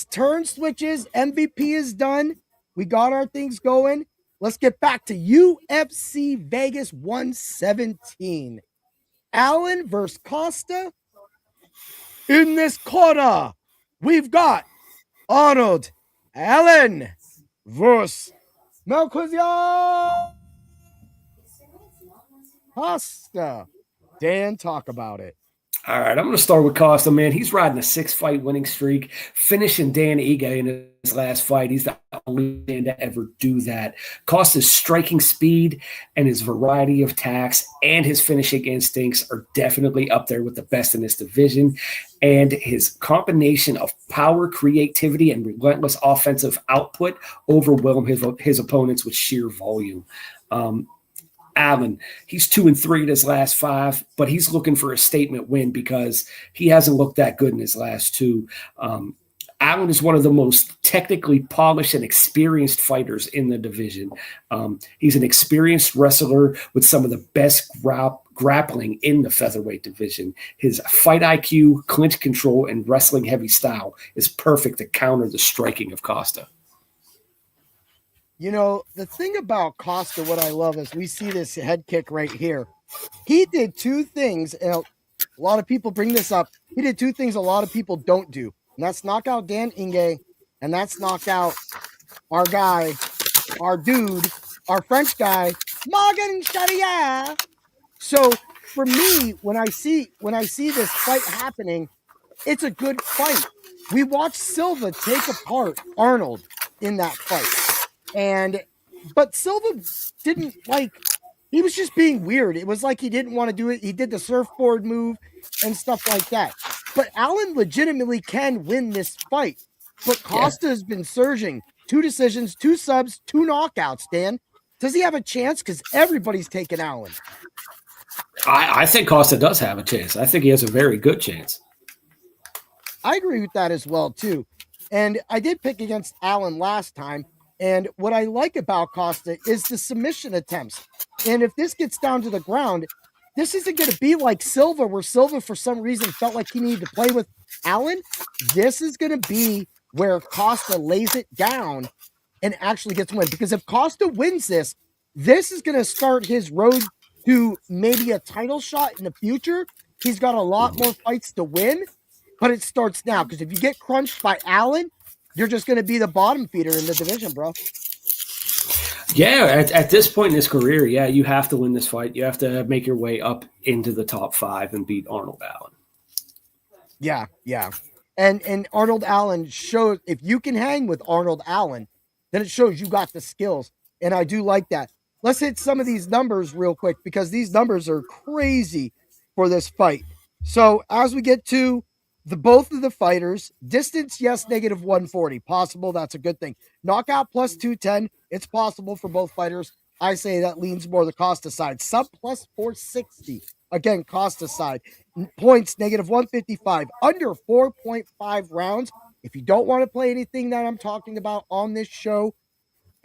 turn switches. MVP is done. We got our things going. Let's get back to UFC Vegas 117. Allen versus Costa. In this corner, we've got Arnold Allen versus Melchior Costa. Dan, talk about it. All right, I'm going to start with Costa, man. He's riding a 6-fight winning streak, finishing Dan Ige in his last fight. He's the only man to ever do that. Costa's striking speed and his variety of attacks and his finishing instincts are definitely up there with the best in this division. And his combination of power, creativity, and relentless offensive output overwhelm his opponents with sheer volume. Allen, he's 2-3 in his last 5, but he's looking for a statement win because he hasn't looked that good in his last 2. Allen is one of the most technically polished and experienced fighters in the division. He's an experienced wrestler with some of the best grappling in the featherweight division. His fight IQ, clinch control, and wrestling heavy style is perfect to counter the striking of Costa. The thing about Costa, what I love is we see this head kick right here. He did 2 things, and a lot of people bring this up. He did 2 things a lot of people don't do, and that's knock out Dan Ige, and that's knock out our guy, our dude, our French guy, Morgan Charrière. So for me, when I see this fight happening, it's a good fight. We watched Silva take apart Arnold in that fight. But Silva didn't he was just being weird. It was like he didn't want to do it. He did the surfboard move and stuff like that. But Allen legitimately can win this fight. But Costa has been surging. 2 decisions, 2 subs, 2 knockouts, Dan. Does he have a chance? Because everybody's taking Allen. I think Costa does have a chance. I think he has a very good chance. I agree with that as well, too. And I did pick against Allen last time. And what I like about Costa is the submission attempts. And if this gets down to the ground, this isn't going to be like Silva, where Silva, for some reason, felt like he needed to play with Allen. This is going to be where Costa lays it down and actually gets to win. Because if Costa wins this is going to start his road to maybe a title shot in the future. He's got a lot more fights to win, but it starts now. Because if you get crunched by Allen, you're just going to be the bottom feeder in the division, bro. Yeah, at this point in his career, you have to win this fight. You have to make your way up into the top 5 and beat Arnold Allen. Yeah. And Arnold Allen shows, if you can hang with Arnold Allen, then it shows you got the skills. And I do like that. Let's hit some of these numbers real quick because these numbers are crazy for this fight. So as we get to both of the fighters. Distance, yes, negative 140. Possible. That's a good thing. Knockout plus 210. It's possible for both fighters. I say that leans more the Costa side. Sub plus 460. Again, Costa side. Points, negative 155. Under 4.5 rounds. If you don't want to play anything that I'm talking about on this show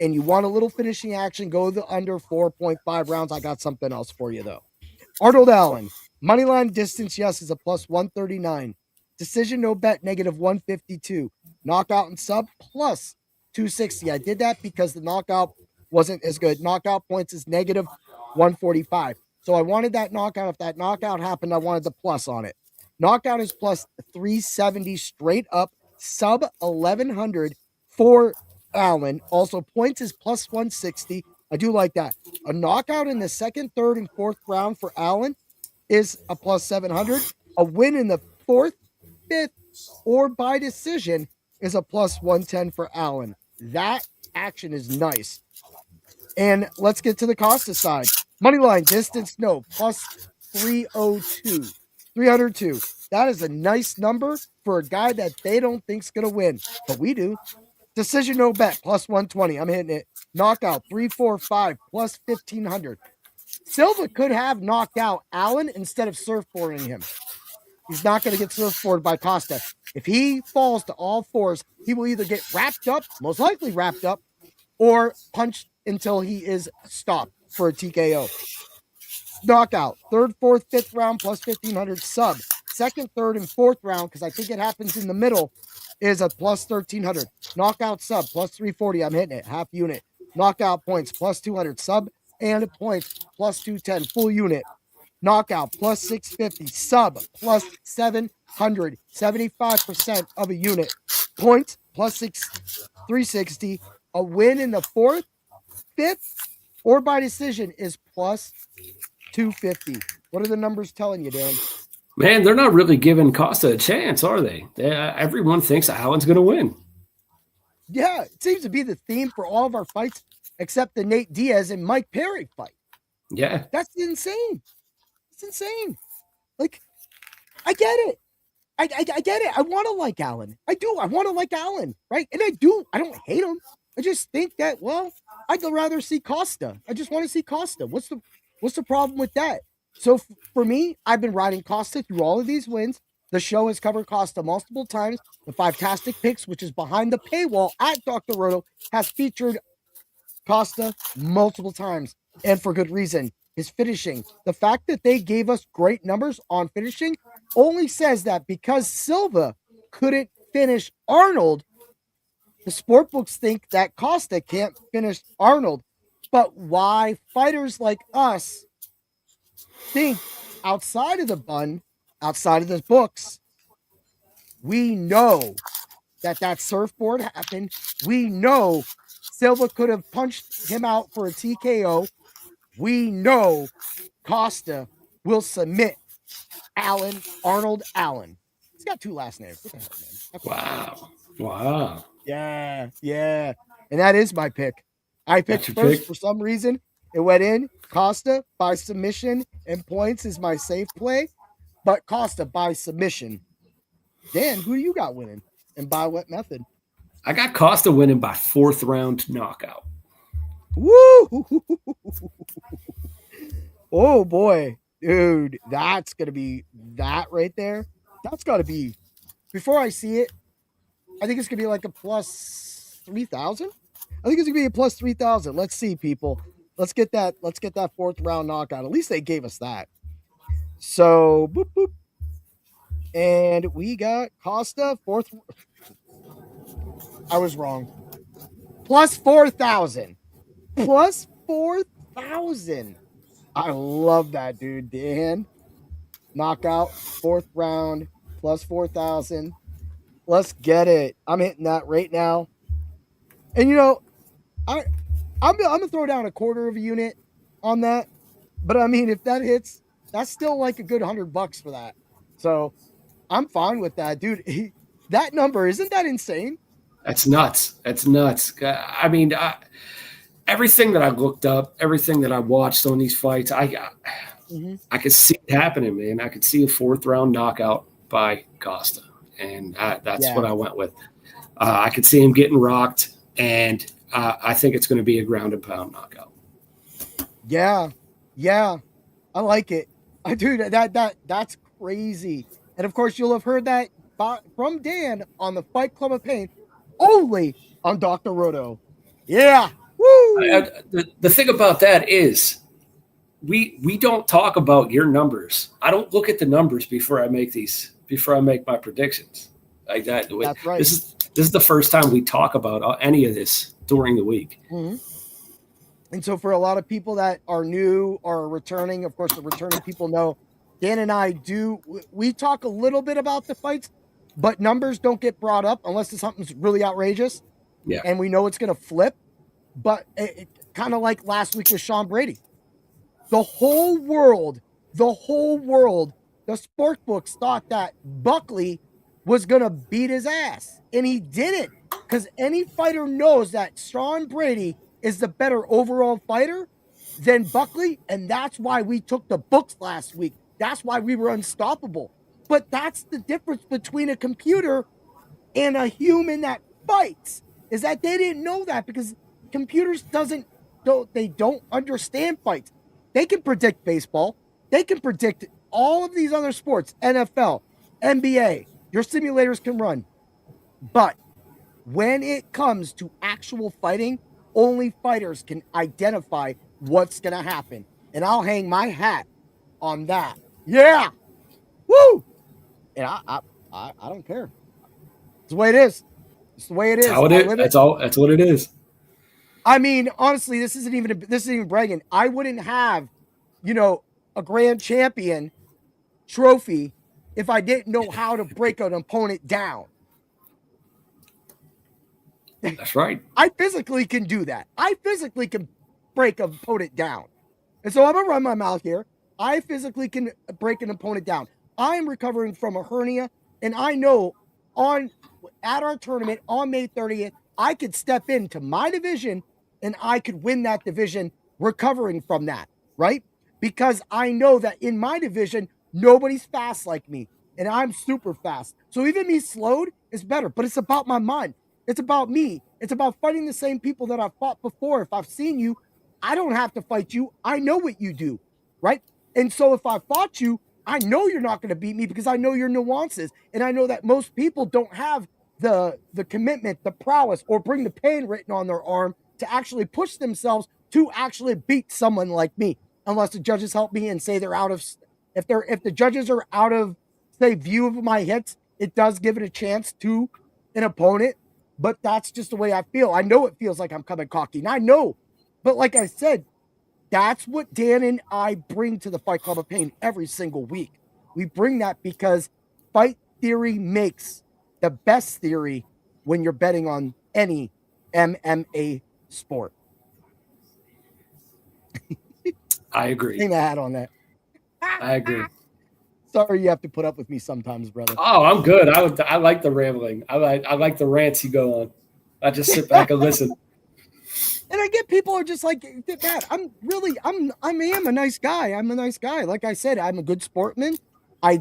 and you want a little finishing action, go the under 4.5 rounds. I got something else for you, though. Arnold Allen. Moneyline distance, yes, is a plus 139. Decision, no bet, negative 152. Knockout and sub, plus 260. I did that because the knockout wasn't as good. Knockout points is negative 145. So I wanted that knockout. If that knockout happened, I wanted the plus on it. Knockout is plus 370 straight up. Sub 1100 for Allen. Also, points is plus 160. I do like that. A knockout in the second, third, and fourth round for Allen is a plus 700. A win in the fourth, fifth, or by decision is a plus 110 for Allen. That action is nice. And let's get to the Costa side. Moneyline distance, no, plus 302. 302. That is a nice number for a guy that they don't think's going to win, but we do. Decision, no bet, plus 120. I'm hitting it. Knockout, 345, plus 1,500. Silva could have knocked out Allen instead of surfboarding him. He's not going to get surfboarded by Costa. If he falls to all fours, he will either get wrapped up, most likely wrapped up, or punched until he is stopped for a TKO. Knockout, third, fourth, fifth round, plus 1,500. Sub, second, third, and fourth round, because I think it happens in the middle, is a plus 1,300. Knockout sub, plus 340. I'm hitting it. Half unit. Knockout points, plus 200. Sub and points, plus 210. Full unit. Knockout, plus 650. Sub, plus 700. 75% of a unit. Points, plus 360. A win in the fourth, fifth, or by decision is plus 250. What are the numbers telling you, Dan? Man, they're not really giving Costa a chance, are they? Everyone thinks Allen's going to win. Yeah, it seems to be the theme for all of our fights except the Nate Diaz and Mike Perry fight. Yeah. That's insane. It's insane. Like, I get it. I get it. I want to like Allen. I do. I want to like Allen, right? And I do. I don't hate him. I just think that, well, I'd rather see Costa. I just want to see Costa. What's the problem with that? So for me, I've been riding Costa through all of these wins. The show has covered Costa multiple times. The Five-tastic Picks, which is behind the paywall at Dr. Roto, has featured Costa multiple times, and for good reason. His finishing. The fact that they gave us great numbers on finishing only says that because Silva couldn't finish Arnold, the sportbooks think that Costa can't finish Arnold. But why fighters like us think outside of the bun, outside of the books, we know that surfboard happened. We know Silva could have punched him out for a TKO. We know Costa will submit Arnold Allen. He's got two last names. What the hell, man? Wow. Yeah. And that is my pick. I picked first pick? for some reason. It went in. Costa by submission and points is my safe play, but Costa by submission. Dan, who do you got winning and by what method? I got Costa winning by fourth round knockout. Woo! Oh boy, dude, that's gonna be that right there. That's gotta be. Before I see it, I think it's gonna be like a plus 3,000. I think it's gonna be a plus 3,000. Let's see, people. Let's get that fourth round knockout. At least they gave us that. So boop boop. And we got Costa fourth. I was wrong. Plus 4,000. Plus 4,000. I love that, dude. Dan. Knockout, fourth round, plus 4,000. Let's get it. I'm hitting that right now. And I'm gonna throw down a quarter of a unit on that. But I mean, if that hits, that's still like a good $100 for that. So I'm fine with that, dude. That number, isn't that insane? That's nuts. I mean, everything that I looked up, everything that I watched on these fights, I could see it happening, man. I could see a fourth round knockout by Costa. and that's Yeah. what I went with. I could see him getting rocked, and I think it's going to be a ground and pound knockout. Yeah. I like it. I do that's crazy. And of course, you'll have heard that from Dan on the Fight Club of Pain, only on Dr. Roto. Yeah. Woo! The thing about that is we don't talk about your numbers. I don't look at the numbers before I make my predictions like that. That's right. This is the first time we talk about any of this during the week. Mm-hmm. And so for a lot of people that are new or returning, of course, the returning people know Dan and I we talk a little bit about the fights, but numbers don't get brought up unless it's something's really outrageous. Yeah. And we know it's going to flip. But it kind of like last week with Sean Brady. The whole world, the sport books thought that Buckley was going to beat his ass. And he didn't. Because any fighter knows that Sean Brady is the better overall fighter than Buckley. And that's why we took the books last week. That's why we were unstoppable. But that's the difference between a computer and a human that fights, is that they didn't know that, because computers don't understand fights. They can predict baseball. They can predict all of these other sports, NFL, NBA. Your simulators can run. But when it comes to actual fighting, only fighters can identify what's going to happen. And I'll hang my hat on that. Yeah. Woo. And I don't care. It's the way it is. It's the way it is. That's how it is. That's what it is. I mean, honestly, this isn't even bragging. I wouldn't have, a grand champion trophy if I didn't know how to break an opponent down. That's right. I physically can do that. I physically can break an opponent down. And so I'm going to run my mouth here. I physically can break an opponent down. I am recovering from a hernia, and I know at our tournament on May 30th, I could step into my division and I could win that division recovering from that, right? Because I know that in my division, nobody's fast like me, and I'm super fast. So even me slowed is better, but it's about my mind. It's about me. It's about fighting the same people that I've fought before. If I've seen you, I don't have to fight you. I know what you do, right? And so if I fought you, I know you're not going to beat me because I know your nuances. And I know that most people don't have the commitment, the prowess, or bring the pain written on their arm to actually push themselves to actually beat someone like me. Unless the judges help me and say they're out of, if the judges are out of, say, view of my hits, it does give it a chance to an opponent. But that's just the way I feel. I know it feels like I'm coming cocky. And I know. But like I said, that's what Dan and I bring to the Fight Club of Pain every single week. We bring that because fight theory makes the best theory when you're betting on any MMA sport. I agree. Hang a hat on that. I agree. Sorry you have to put up with me sometimes, brother. Oh, I'm good. I like the rambling. I like the rants you go on. I just sit back and listen. And I get people are just like, Matt, I am a nice guy. I'm a nice guy. Like I said, I'm a good sportsman. I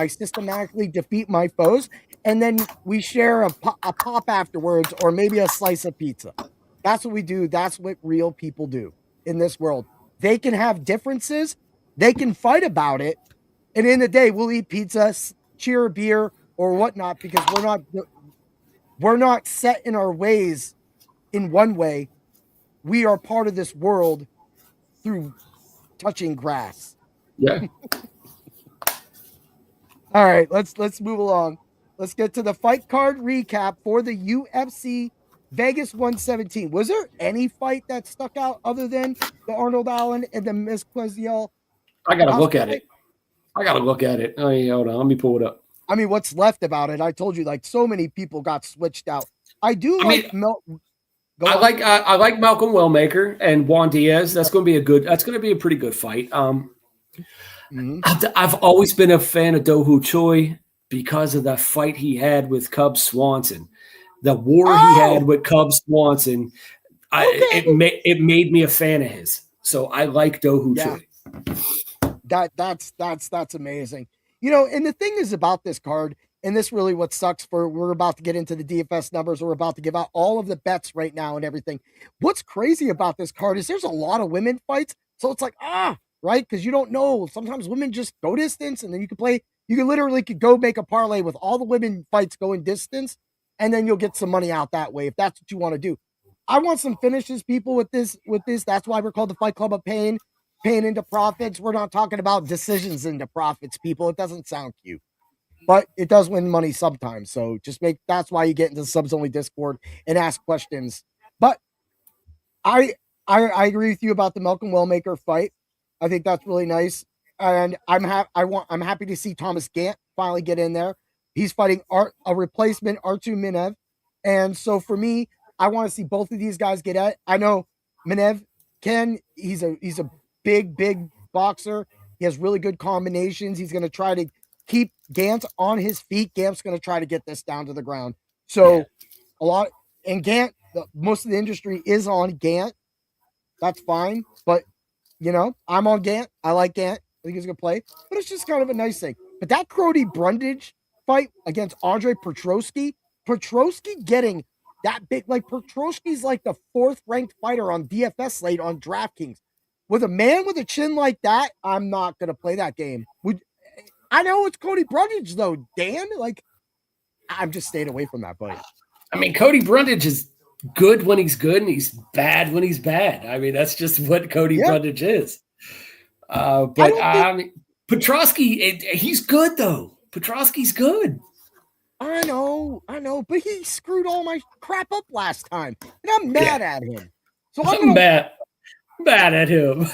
systematically defeat my foes, and then we share a pop afterwards, or maybe a slice of pizza. That's what we do. That's what real people do in this world. They can have differences. They can fight about it. And in the day, we'll eat pizza, cheer a beer, or whatnot, because we're not set in our ways in one way. We are part of this world through touching grass. Yeah. All right, let's move along. Let's get to the fight card recap for the UFC Vegas 117. Was there any fight that stuck out other than the Arnold Allen and the Miss Quaziel? I got to look at it. Oh, yeah, hold on. Let me pull it up. I mean, what's left about it? I told you, like, so many people got switched out. I like Malcolm Wellmaker and Juan Diaz. That's going to be a pretty good fight. I've always been a fan of Do-Hoo Choi because of the fight he had with Cub Swanson. The war he had with Cub Swanson, it made me a fan of his. So I like Do-Hoo Choi. That's amazing. And the thing is about this card and this really what sucks we're about to get into the DFS numbers. We're about to give out all of the bets right now and everything. What's crazy about this card is there's a lot of women fights. So it's like, right? Because you don't know. Sometimes women just go distance, and then you can literally go make a parlay with all the women fights going distance, and then you'll get some money out that way if that's what you want to do. I want some finishes, people, with this. That's why we're called the Fight Club of Pain. Pain into profits. We're not talking about decisions into profits, people. It doesn't sound cute, but it does win money sometimes. So that's why you get into the subs only Discord and ask questions. But I agree with you about the Malcolm Wellmaker fight. I think that's really nice, and I'm happy to see Thomas Gant finally get in there. He's fighting a replacement Artur Minev, and so for me, I want to see both of these guys get at. I know Minev he's a big boxer. He has really good combinations. He's going to try to keep Gant on his feet. Gant's going to try to get this down to the ground. So Gant, most of the industry is on Gant. That's fine, but I'm on Gant. I like Gant. I think he's gonna play, but it's just kind of a nice thing. But that Cody Brundage fight against Andre Petrosky getting that big, like Petrosky's like the 4th ranked fighter on DFS slate on DraftKings. With a man with a chin like that, I'm not gonna play that game. I know it's Cody Brundage though, Dan. Like, I'm just staying away from that fight. I mean, Cody Brundage is good when he's good, and he's bad when he's bad. I mean, that's just what Cody Brundage is. I mean, Petrosky, he's good though. Petrosky's good. I know, but he screwed all my crap up last time, and I'm mad at him. So I'm mad at him.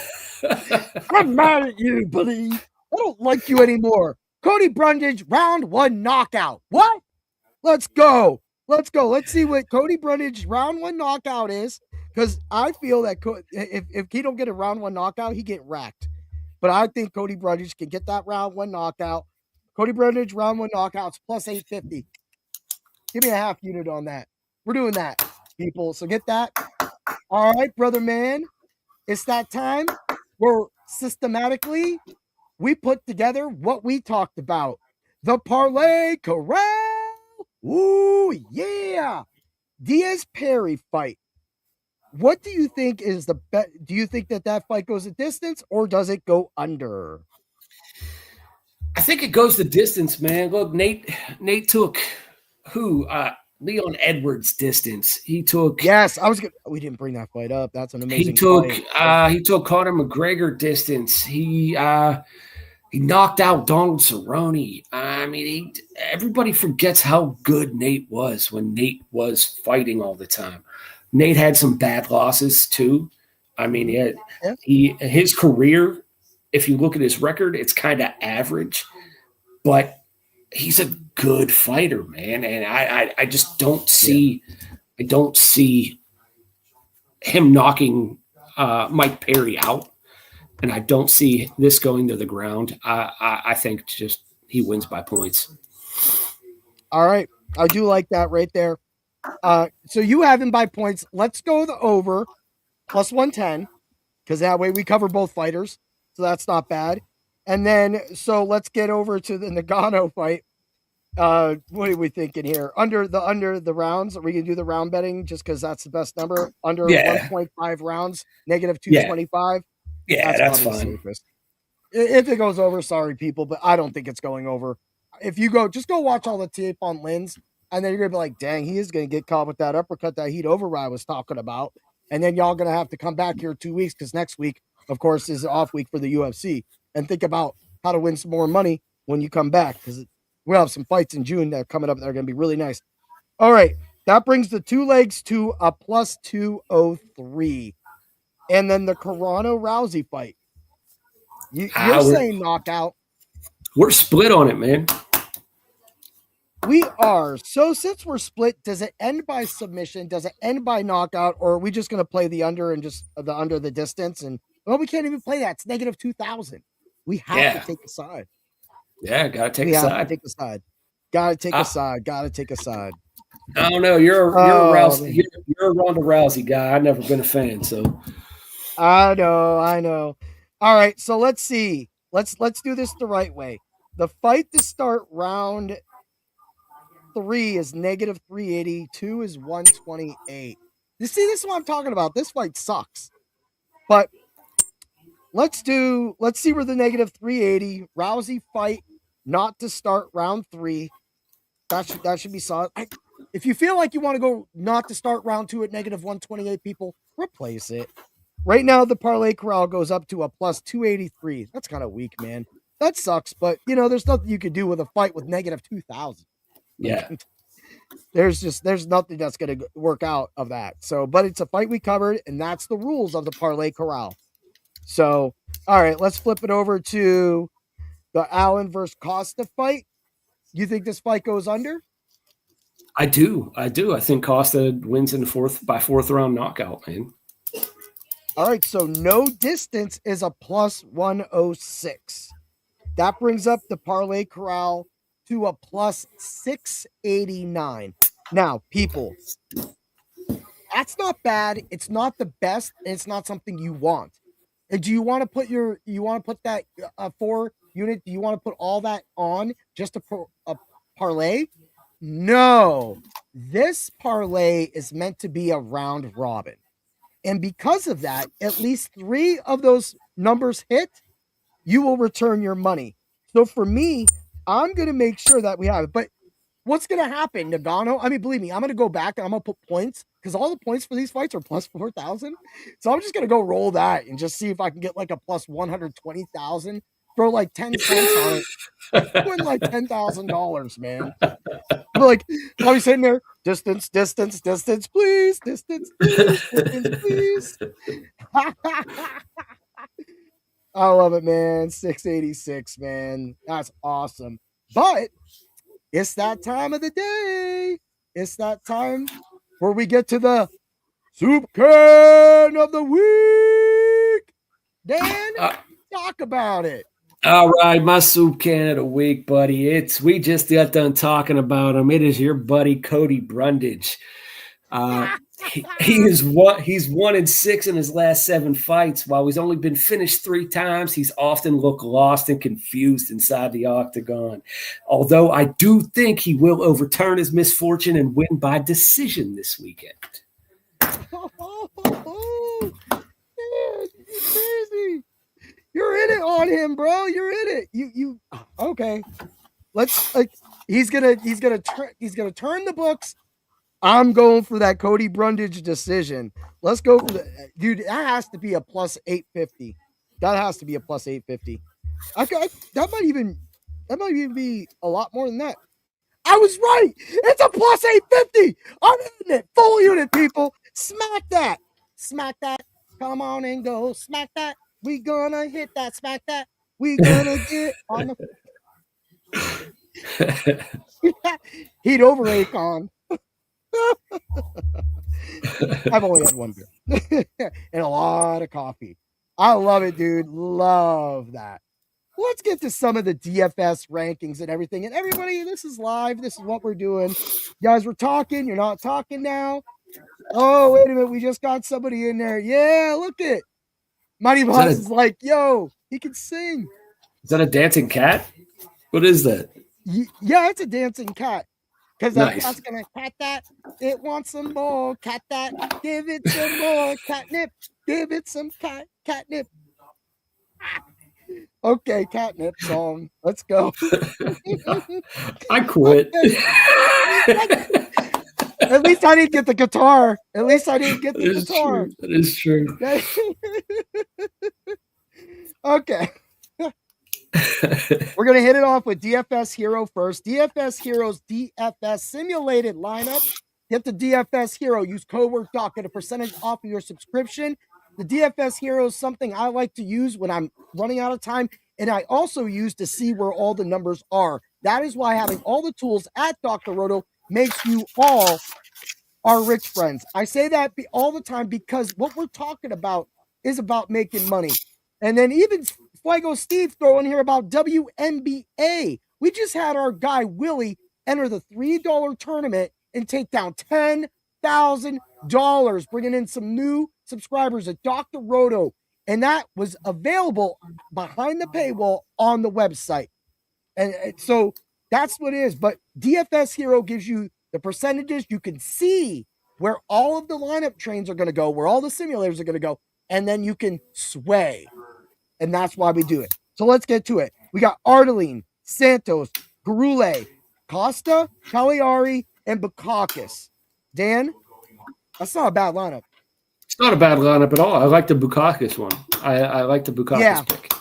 I'm mad at you, buddy. I don't like you anymore. Cody Brundage, round 1 knockout. What? Let's go. Let's see what Cody Brundage round 1 knockout is, because I feel that if he don't get a round 1 knockout, he get racked. But I think Cody Brundage can get that round 1 knockout. Cody Brundage round 1 knockouts plus 850. Give me a half unit on that. We're doing that, people. So get that. All right, brother man. It's that time where systematically we put together what we talked about. The Parlay Corral. Ooh, yeah. Diaz Perry fight. What do you think is the bet? Do you think that fight goes a distance, or does it go under? I think it goes the distance, man. Look, Nate took Leon Edwards distance. He took. Yes, we didn't bring that fight up. That's an amazing. He took Conor McGregor distance. He knocked out Donald Cerrone. I mean, everybody forgets how good Nate was when Nate was fighting all the time. Nate had some bad losses too. I mean, his career, if you look at his record, it's kind of average, but he's a good fighter, man. And I just don't see, him knocking Mike Perry out. And I don't see this going to the ground. I think just he wins by points. All right. I do like that right there. So you have him by points. Let's go the over plus 110, because that way we cover both fighters. So that's not bad. And then, so let's get over to the Nagano fight. What are we thinking here? Under the rounds? Are we going to do the round betting just because that's the best number? Under 1.5 rounds, negative 225. Yeah, that's fine. If it goes over, sorry people, but I don't think it's going over. If you just go watch all the tape on Lynn's, and then you're gonna be like, dang, he is gonna get caught with that uppercut that heat over I was talking about. And then y'all gonna have to come back here 2 weeks, because next week, of course, is an off week for the UFC, and think about how to win some more money when you come back, because we'll have some fights in June that are coming up that are gonna be really nice. All right, that brings the 2 legs to a plus 203. And then the Carano Rousey fight. You're saying knockout. We're split on it, man. We are. So since we're split, does it end by submission? Does it end by knockout? Or are we just going to play the under and just the under the distance? And we can't even play that. It's negative 2,000. We have to take a side. Yeah, got to take a side. Got to take a side. I don't know. You're a Rousey. You're a Ronda Rousey guy. I've never been a fan, so. I know. All right, so let's see. Let's do this the right way. The fight to start round 3 is negative 380. 2 is 128. You see, this is what I'm talking about. This fight sucks. But let's see where the negative 380 Rousey fight not to start round 3. That should be solid. If you feel like you want to go not to start round 2 at negative 128, people, replace it. Right now, the parlay corral goes up to a plus 283. That's kind of weak, man. That sucks, but there's nothing you can do with a fight with negative 2,000. Yeah. There's nothing that's going to work out of that. So, but it's a fight we covered, and that's the rules of the parlay corral. So, all right, let's flip it over to the Allen versus Costa fight. You think this fight goes under? I do. I think Costa wins in the fourth round knockout, man. All right, so no distance is a plus 106. That brings up the parlay corral to a plus 689. Now, people, that's not bad. It's not the best, and it's not something you want. And do you want to put that 4 unit? Do you want to put all that on just a parlay? No, this parlay is meant to be a round robin. And because of that, at least 3 of those numbers hit, you will return your money. So for me, I'm going to make sure that we have it. But what's going to happen, Nagano? I mean, believe me, I'm going to go back and I'm going to put points because all the points for these fights are plus 4,000. So I'm just going to go roll that and just see if I can get like a plus 120,000. Throw like 10 cents on it. Win like $10,000, man. Like, I'll be sitting there, distance, please, distance, please. I love it, man. 686, man. That's awesome. But it's that time of the day. It's that time where we get to the soup can of the week. Dan, talk about it. All right, my soup can of the week, buddy. We just got done talking about him. It is your buddy Cody Brundage. He's 1-6 in his last 7 fights. While he's only been finished 3 times, he's often looked lost and confused inside the octagon. Although I do think he will overturn his misfortune and win by decision this weekend. Man, you're crazy. You're in it on him, bro. You're in it. You okay? He's gonna turn the books. I'm going for that Cody Brundage decision. Let's go for dude. That has to be a plus 850. That has to be a plus 850. That might even be a lot more than that. I was right. It's a plus 850. I'm in it. Full unit, people. Smack that. Come on and go. Smack that. We gonna hit that. Smack that. We gonna get on the heat over Akon. I've only had 1 beer and a lot of coffee. I love it, dude. Love that. Let's get to some of the DFS rankings and everything. And everybody, this is live. This is what we're doing. You guys were talking. You're not talking now. Oh, wait a minute. We just got somebody in there. Yeah, look it. Mighty Boss is like, yo, he can sing. Is that a dancing cat? What is that? Yeah, it's a dancing cat. Because nice. That's going to cat that. It wants some more. Cat that. Give it some more. Catnip. Give it some catnip. Okay, catnip song. Let's go. I quit. At least I didn't get the guitar. That is true. Okay. We're going to hit it off with DFS Hero first. DFS Hero's DFS simulated lineup. Get the DFS Hero. Use code WORK, get a percentage off of your subscription. The DFS Hero is something I like to use when I'm running out of time, and I also use to see where all the numbers are. That is why having all the tools at Dr. Roto makes you all our rich friends. I say that all the time because what we're talking about is about making money. And then even Fuego Steve throwing here about WNBA. We just had our guy Willie enter the $3 tournament and take down $10,000, bringing in some new subscribers at Dr. Roto. And that was available behind the paywall on the website. And so That's what it is. But DFS Hero gives you the percentages. You can see where all of the lineup trains are going to go, where all the simulators are going to go, and then you can sway. And that's why we do it. So let's get to it. We got Arteline, Santos, Gurule, Costa, Cagliari, and Bukakis. Dan, that's not a bad lineup. It's not a bad lineup at all. I like the Bukakis one. I like the Bukakis pick.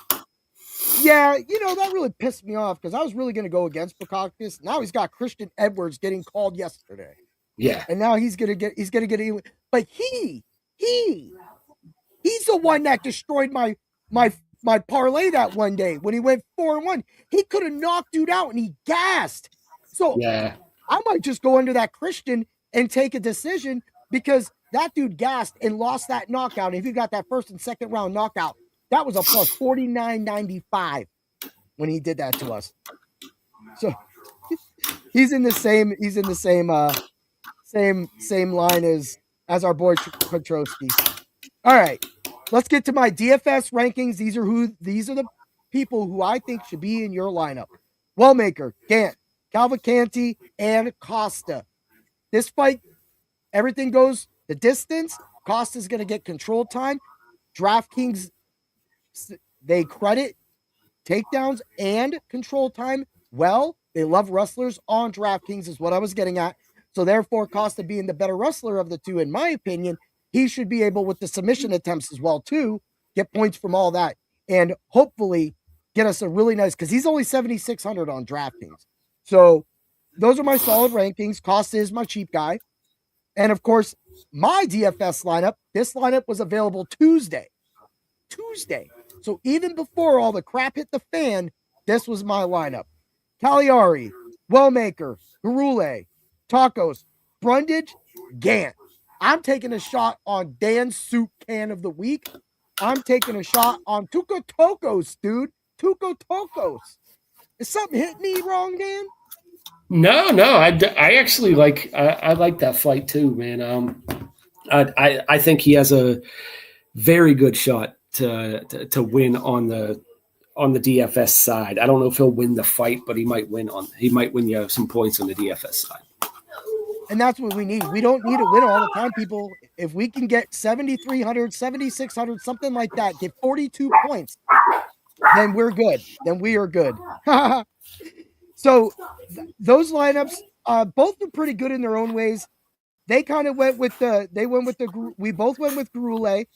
Yeah, that really pissed me off because I was really going to go against Bukakis. Now he's got Christian Edwards getting called yesterday. Yeah. And now he's going to get but he's the one that destroyed my parlay that one day when he went 4-1. He could have knocked dude out and he gassed. So yeah, I might just go under that Christian and take a decision because that dude gassed and lost that knockout. And if you got that first and second round knockout, that was a plus 49.95 when he did that to us. So he's in the same line as our boy Petrosky. All right. Let's get to my DFS rankings. These are the people who I think should be in your lineup. Wellmaker, Gant, Cavalcanti, and Costa. This fight, everything goes the distance. Costa's going to get control time. DraftKings, they credit takedowns and control time well. They love wrestlers on DraftKings is what I was getting at. So therefore, Costa being the better wrestler of the two, in my opinion, he should be able, with the submission attempts as well, too, get points from all that and hopefully get us a really nice, because he's only 7,600 on DraftKings. So those are my solid rankings. Costa is my cheap guy. And of course, my DFS lineup, this lineup was available Tuesday. So even before all the crap hit the fan, this was my lineup. Cagliari, Wellmaker, Gurule, Tacos, Brundage, Gant. I'm taking a shot on Dan's Soup Can of the Week. I'm taking a shot on Tuco Tocos, dude. Tuco Tocos. Is something hitting me wrong, Dan? No. I actually like I like that fight too, man. I think he has a very good shot to win on the DFS side. I don't know if he'll win the fight, but he might win you some points on the DFS side. And that's what we need. We don't need to win all the time, people. If we can get 7,300, 7,600, something like that, get 42 points, then we're good. Then we are good. So those lineups, both are pretty good in their own ways. They kind of we both went with Gurule.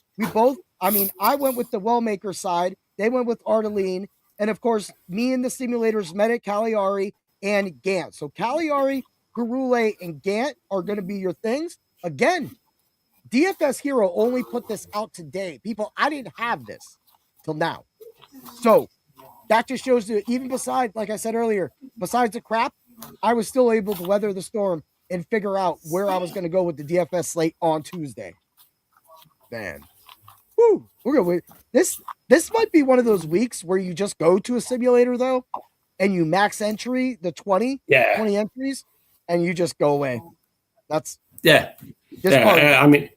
I went with the Wellmaker side. They went with Arteline. And of course, me and the simulators met at Cagliari and Gant. So Cagliari, Gurule, and Gant are going to be your things. Again, DFS Hero only put this out today. People, I didn't have this till now. So that just shows that even besides, like I said earlier, besides the crap, I was still able to weather the storm and figure out where I was going to go with the DFS slate on Tuesday. Man. Woo, we're going to this might be one of those weeks where you just go to a simulator, though, and you max entry the 20 entries, and you just go away. That's Card. I mean,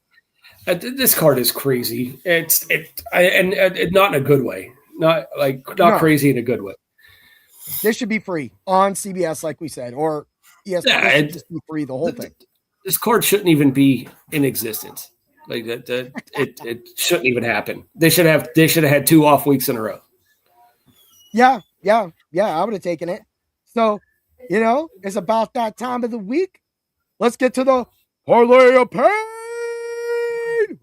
this card is crazy. It's not in a good way. Not crazy in a good way. This should be free on CBS, like we said, or ESPN. Yeah, just be free the whole thing. This card shouldn't even be in existence. Like it shouldn't even happen. They should have had 2 off weeks in a row. Yeah. I would have taken it. So, it's about that time of the week. Let's get to the parlay of pain.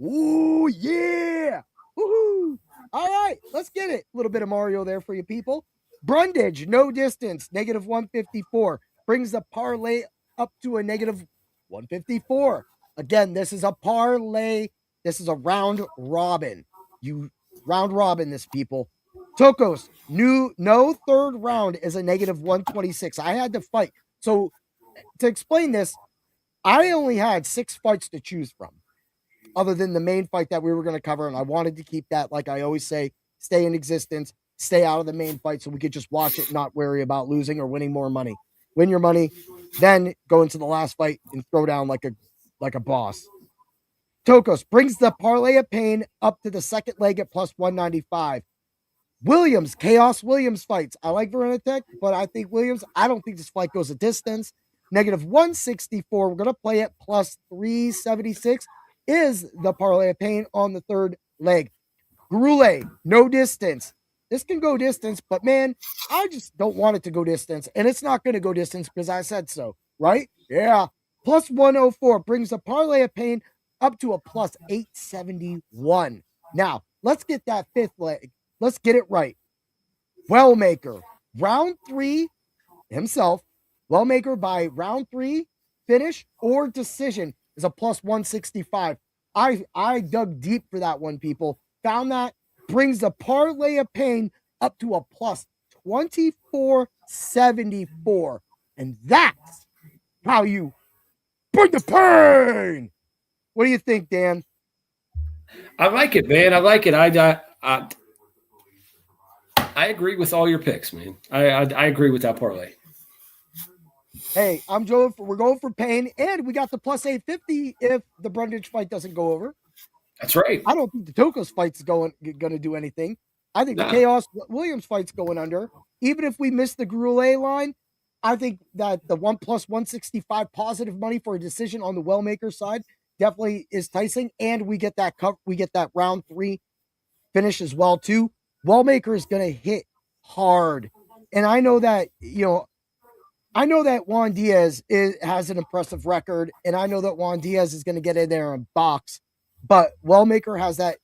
Ooh, yeah. Woohoo. All right, let's get it. A little bit of Mario there for you people. Brundage, no distance, negative 154. Brings the parlay up to a negative 154. Again, this is a parlay. This is a round robin. You round robin this, people. Tocos, no third round is a negative 126. I had to fight. So to explain this, I only had 6 fights to choose from, other than the main fight that we were going to cover. And I wanted to keep that, like I always say, stay in existence, stay out of the main fight so we could just watch it and not worry about losing or winning more money. Win your money, then go into the last fight and throw down like a boss. Tocos brings the parlay of pain up to the second leg at plus 195. Williams, Chaos Williams fights. I like Verenatek, but I think Williams, I don't think this fight goes a distance. -164. We're going to play it +376 is the parlay of pain on the third leg. Grule, no distance. This can go distance, but man, I just don't want it to go distance. And it's not going to go distance because I said so, right? Yeah. +104 brings the parlay of pain up to a +871. Now, let's get that fifth leg. Let's get it right. Wellmaker, round 3 himself. Wellmaker by round 3 finish or decision is a +165. I dug deep for that one, people. Found that, brings the parlay of pain up to a +2474. And that's how you bring the pain. What do you think, Dan? I like it, man. I like it. I agree with all your picks, man. I agree with that parlay. Hey, we're going for pain, and we got the +850 if the Brundage fight doesn't go over. That's right. I don't think the Tokos fight's going to do anything. I think the Chaos Williams fight's going under. Even if we miss the Grule line, I think that the 1+165 positive money for a decision on the Wellmaker side definitely is enticing, and we get that round 3 finish as well too. Wellmaker is going to hit hard, and I know that Juan Diaz has an impressive record, and I know that Juan Diaz is going to get in there and box, but Wellmaker has that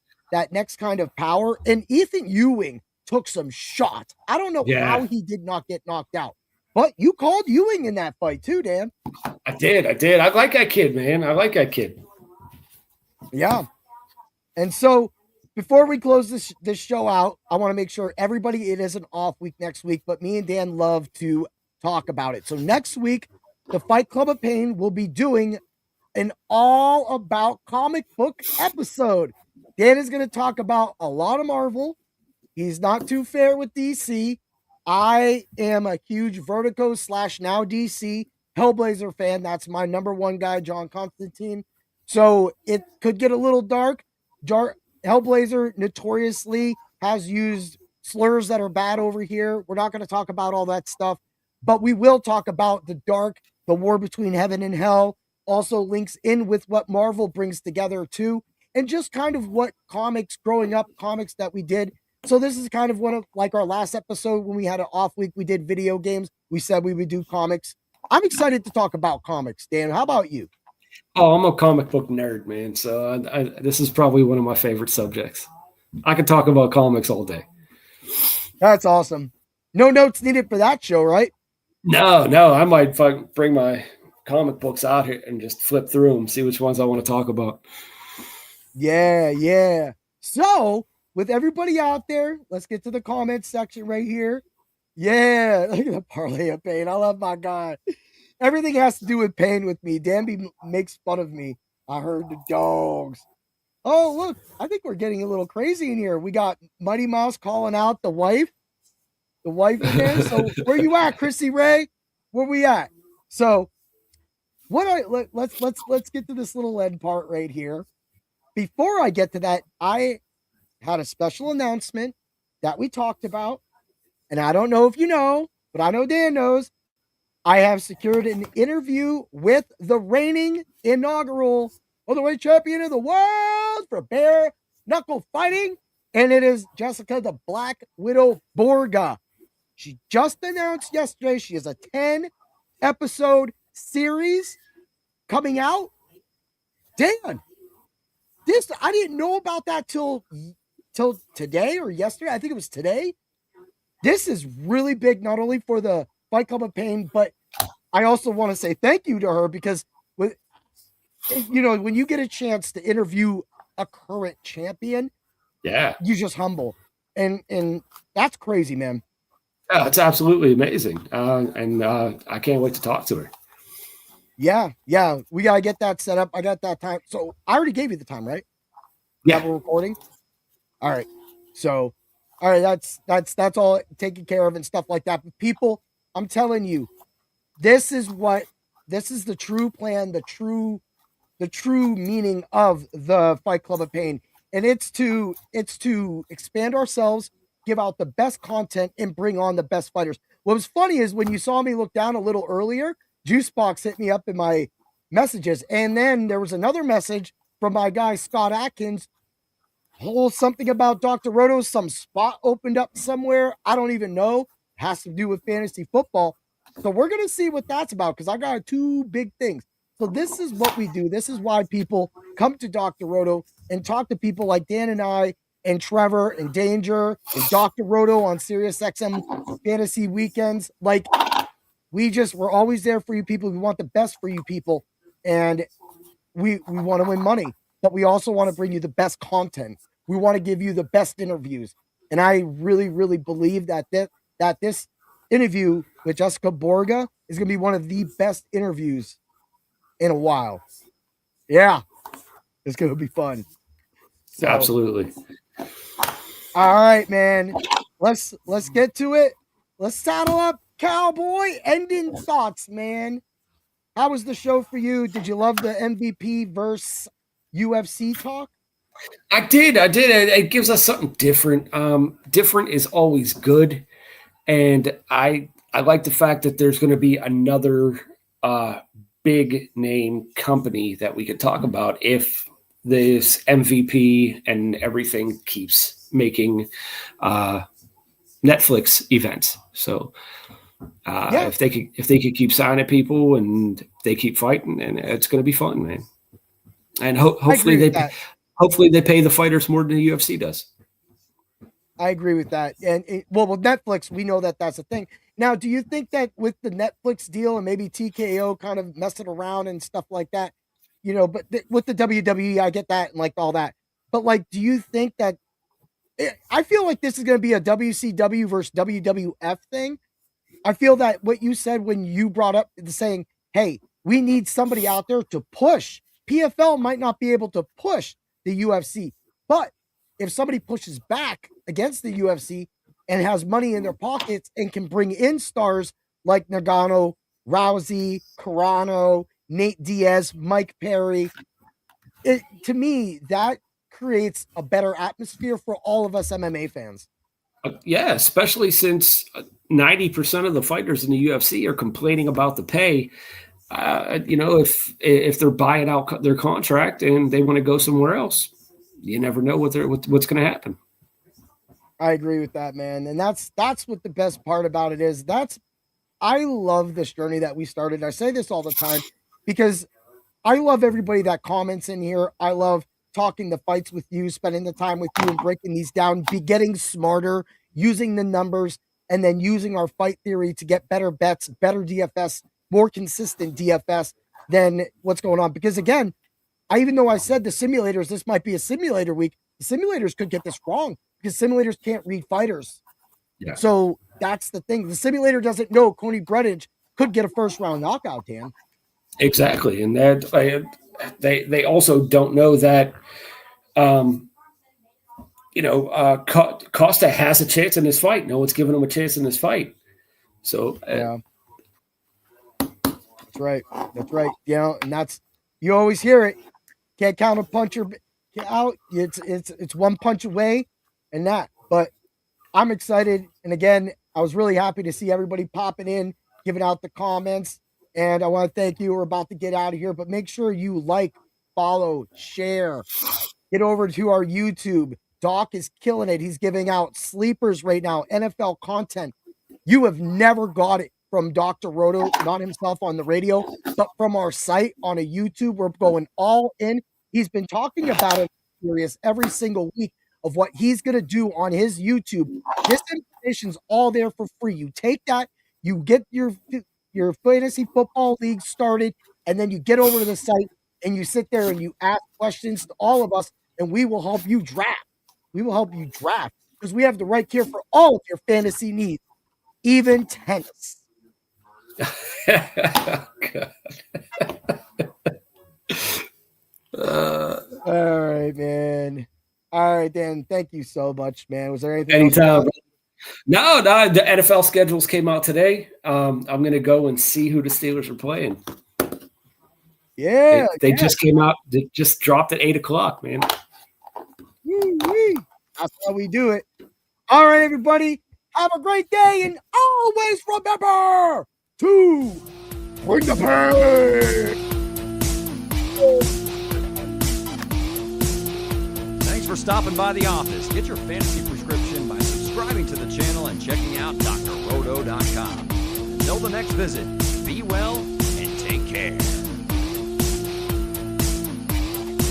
next kind of power, and Ethan Ewing took some shots. I don't know how he did not get knocked out, but you called Ewing in that fight too, Dan. I did. I like that kid, man. I like that kid. Yeah. And so before we close this show out, I want to make sure everybody, it is an off week next week, but me and Dan love to talk about it. So next week, the Fight Club of Pain will be doing an all about comic book episode. Dan is going to talk about a lot of Marvel. He's not too fair with DC. I am a huge Vertigo / now DC Hellblazer fan. That's my number one guy, John Constantine. So it could get a little dark. Hellblazer notoriously has used slurs that are bad over here. We're not going to talk about all that stuff, but we will talk about the dark, the war between heaven and hell, also links in with what Marvel brings together too, and just kind of what comics growing up, comics that we did. So this is kind of one of like our last episode when we had an off week, we did video games. We said we would do comics. I'm excited to talk about comics. Dan, how about you? Oh, I'm a comic book nerd, man. So this is probably one of my favorite subjects. I could talk about comics all day. That's awesome. No notes needed for that show, right? No. I might bring my comic books out here and just flip through them, see which ones I want to talk about. Yeah. So with everybody out there, let's get to the comments section right here. Yeah, look at the parlay of pain. I love my guy. Everything has to do with pain with me. Danby makes fun of me. I heard the dogs. Oh, look, I think we're getting a little crazy in here. We got Mighty Mouse calling out the wife. The wife again. So where you at, Chrissy Ray? Where we at? So let's get to this little end part right here. Before I get to that, I had a special announcement that we talked about. And I don't know if you know, but I know Dan knows. I have secured an interview with the reigning inaugural welterweight champion of the world for bare knuckle fighting. And it is Jessica the Black Widow Borga. She just announced yesterday she has a 10-episode series coming out. Dan, I didn't know about that till today or yesterday. I think it was today. This is really big, not only for the Fight Club of Pain, but I also want to say thank you to her because when you get a chance to interview a current champion, you just humble. And that's crazy, man. Yeah, it's absolutely amazing. And I can't wait to talk to her. Yeah. We got to get that set up. I got that time. So I already gave you the time, right? Yeah. We're recording. All right. So, all right. That's all taken care of and stuff like that. But people, I'm telling you, this is the true plan, the true meaning of the Fight Club of Pain. And it's to expand ourselves, give out the best content and bring on the best fighters. What was funny is when you saw me look down a little earlier, Juicebox hit me up in my messages. And then there was another message from my guy, Scott Atkins. Something about Dr. Roto, some spot opened up somewhere. I don't even know. It has to do with fantasy football. So we're going to see what that's about because I got 2 big things. So this is what we do. This is why people come to Dr. Roto and talk to people like Dan and I and Trevor and Danger and Dr. Roto on SiriusXM Fantasy Weekends. Like, we're always there for you people. We want the best for you people. And we want to win money, but we also want to bring you the best content. We want to give you the best interviews. And I really, really believe that this interview with Jessica Borga is going to be one of the best interviews in a while. Yeah, it's going to be fun. So, absolutely. All right, man. Let's get to it. Let's saddle up, cowboy. Ending thoughts, man. How was the show for you? Did you love the MVP versus UFC talk? I did. It gives us something different. Different is always good. And I like the fact that there's going to be another big name company that we could talk about if this MVP and everything keeps making Netflix events. So if they could keep signing people and they keep fighting, and it's going to be fun, man. And hopefully they pay the fighters more than the UFC does. I agree with that. And with Netflix, we know that that's a thing. Now, do you think that with the Netflix deal and maybe TKO kind of messing around and stuff like that, but with the WWE, I get that and like all that. But like, do you think that I feel like this is going to be a WCW versus WWF thing? I feel that what you said when you brought up the saying, hey, we need somebody out there to push. PFL might not be able to push the UFC, but if somebody pushes back against the UFC and has money in their pockets and can bring in stars like Nagano, Rousey, Carano, Nate Diaz, Mike Perry, to me, that creates a better atmosphere for all of us MMA fans. Yeah, especially since 90% of the fighters in the UFC are complaining about the pay. If they're buying out their contract and they want to go somewhere else, you never know what's going to happen. I agree with that, man. And that's what the best part about it is. I love this journey that we started. I say this all the time because I love everybody that comments in here. I love talking the fights with you, spending the time with you and breaking these down, getting smarter, using the numbers, and then using our fight theory to get better bets, better DFS, more consistent DFS than what's going on. Because again, even though I said the simulators, this might be a simulator week, the simulators could get this wrong because simulators can't read fighters. Yeah. So that's the thing. The simulator doesn't know Coney Bredage could get a first round knockout, Dan. Exactly. And that they also don't know that, Costa has a chance in this fight. No one's giving him a chance in this fight. So yeah, that's right. That's right. And you always hear it. Can't count a puncher out. It's one punch away and that. But I'm excited. And again, I was really happy to see everybody popping in, giving out the comments. And I want to thank you. We're about to get out of here, but make sure you like, follow, share, get over to our YouTube. Doc is killing it. He's giving out sleepers right now, NFL content. You have never got it from Dr. Roto, not himself on the radio, but from our site on a YouTube. We're going all in. He's been talking about it every single week of what he's going to do on his YouTube. This information's all there for free. You take that, you get your fantasy football league started, and then you get over to the site and you sit there and you ask questions to all of us, and we will help you draft. We will help you draft because we have the right gear for all of your fantasy needs, even tennis. All right, man. All right, Dan. Thank you so much, man. Was there anything? Anytime. No. The NFL schedules came out today. I'm going to go and see who the Steelers are playing. Yeah, they just came out. They just dropped at 8:00, man. Woo-wee. That's how we do it. All right, everybody. Have a great day, and always remember to bring the pain. Thanks for stopping by the office. Get your fantasy prescription by subscribing to the channel and checking out drrodo.com. Until the next visit, be well and take care.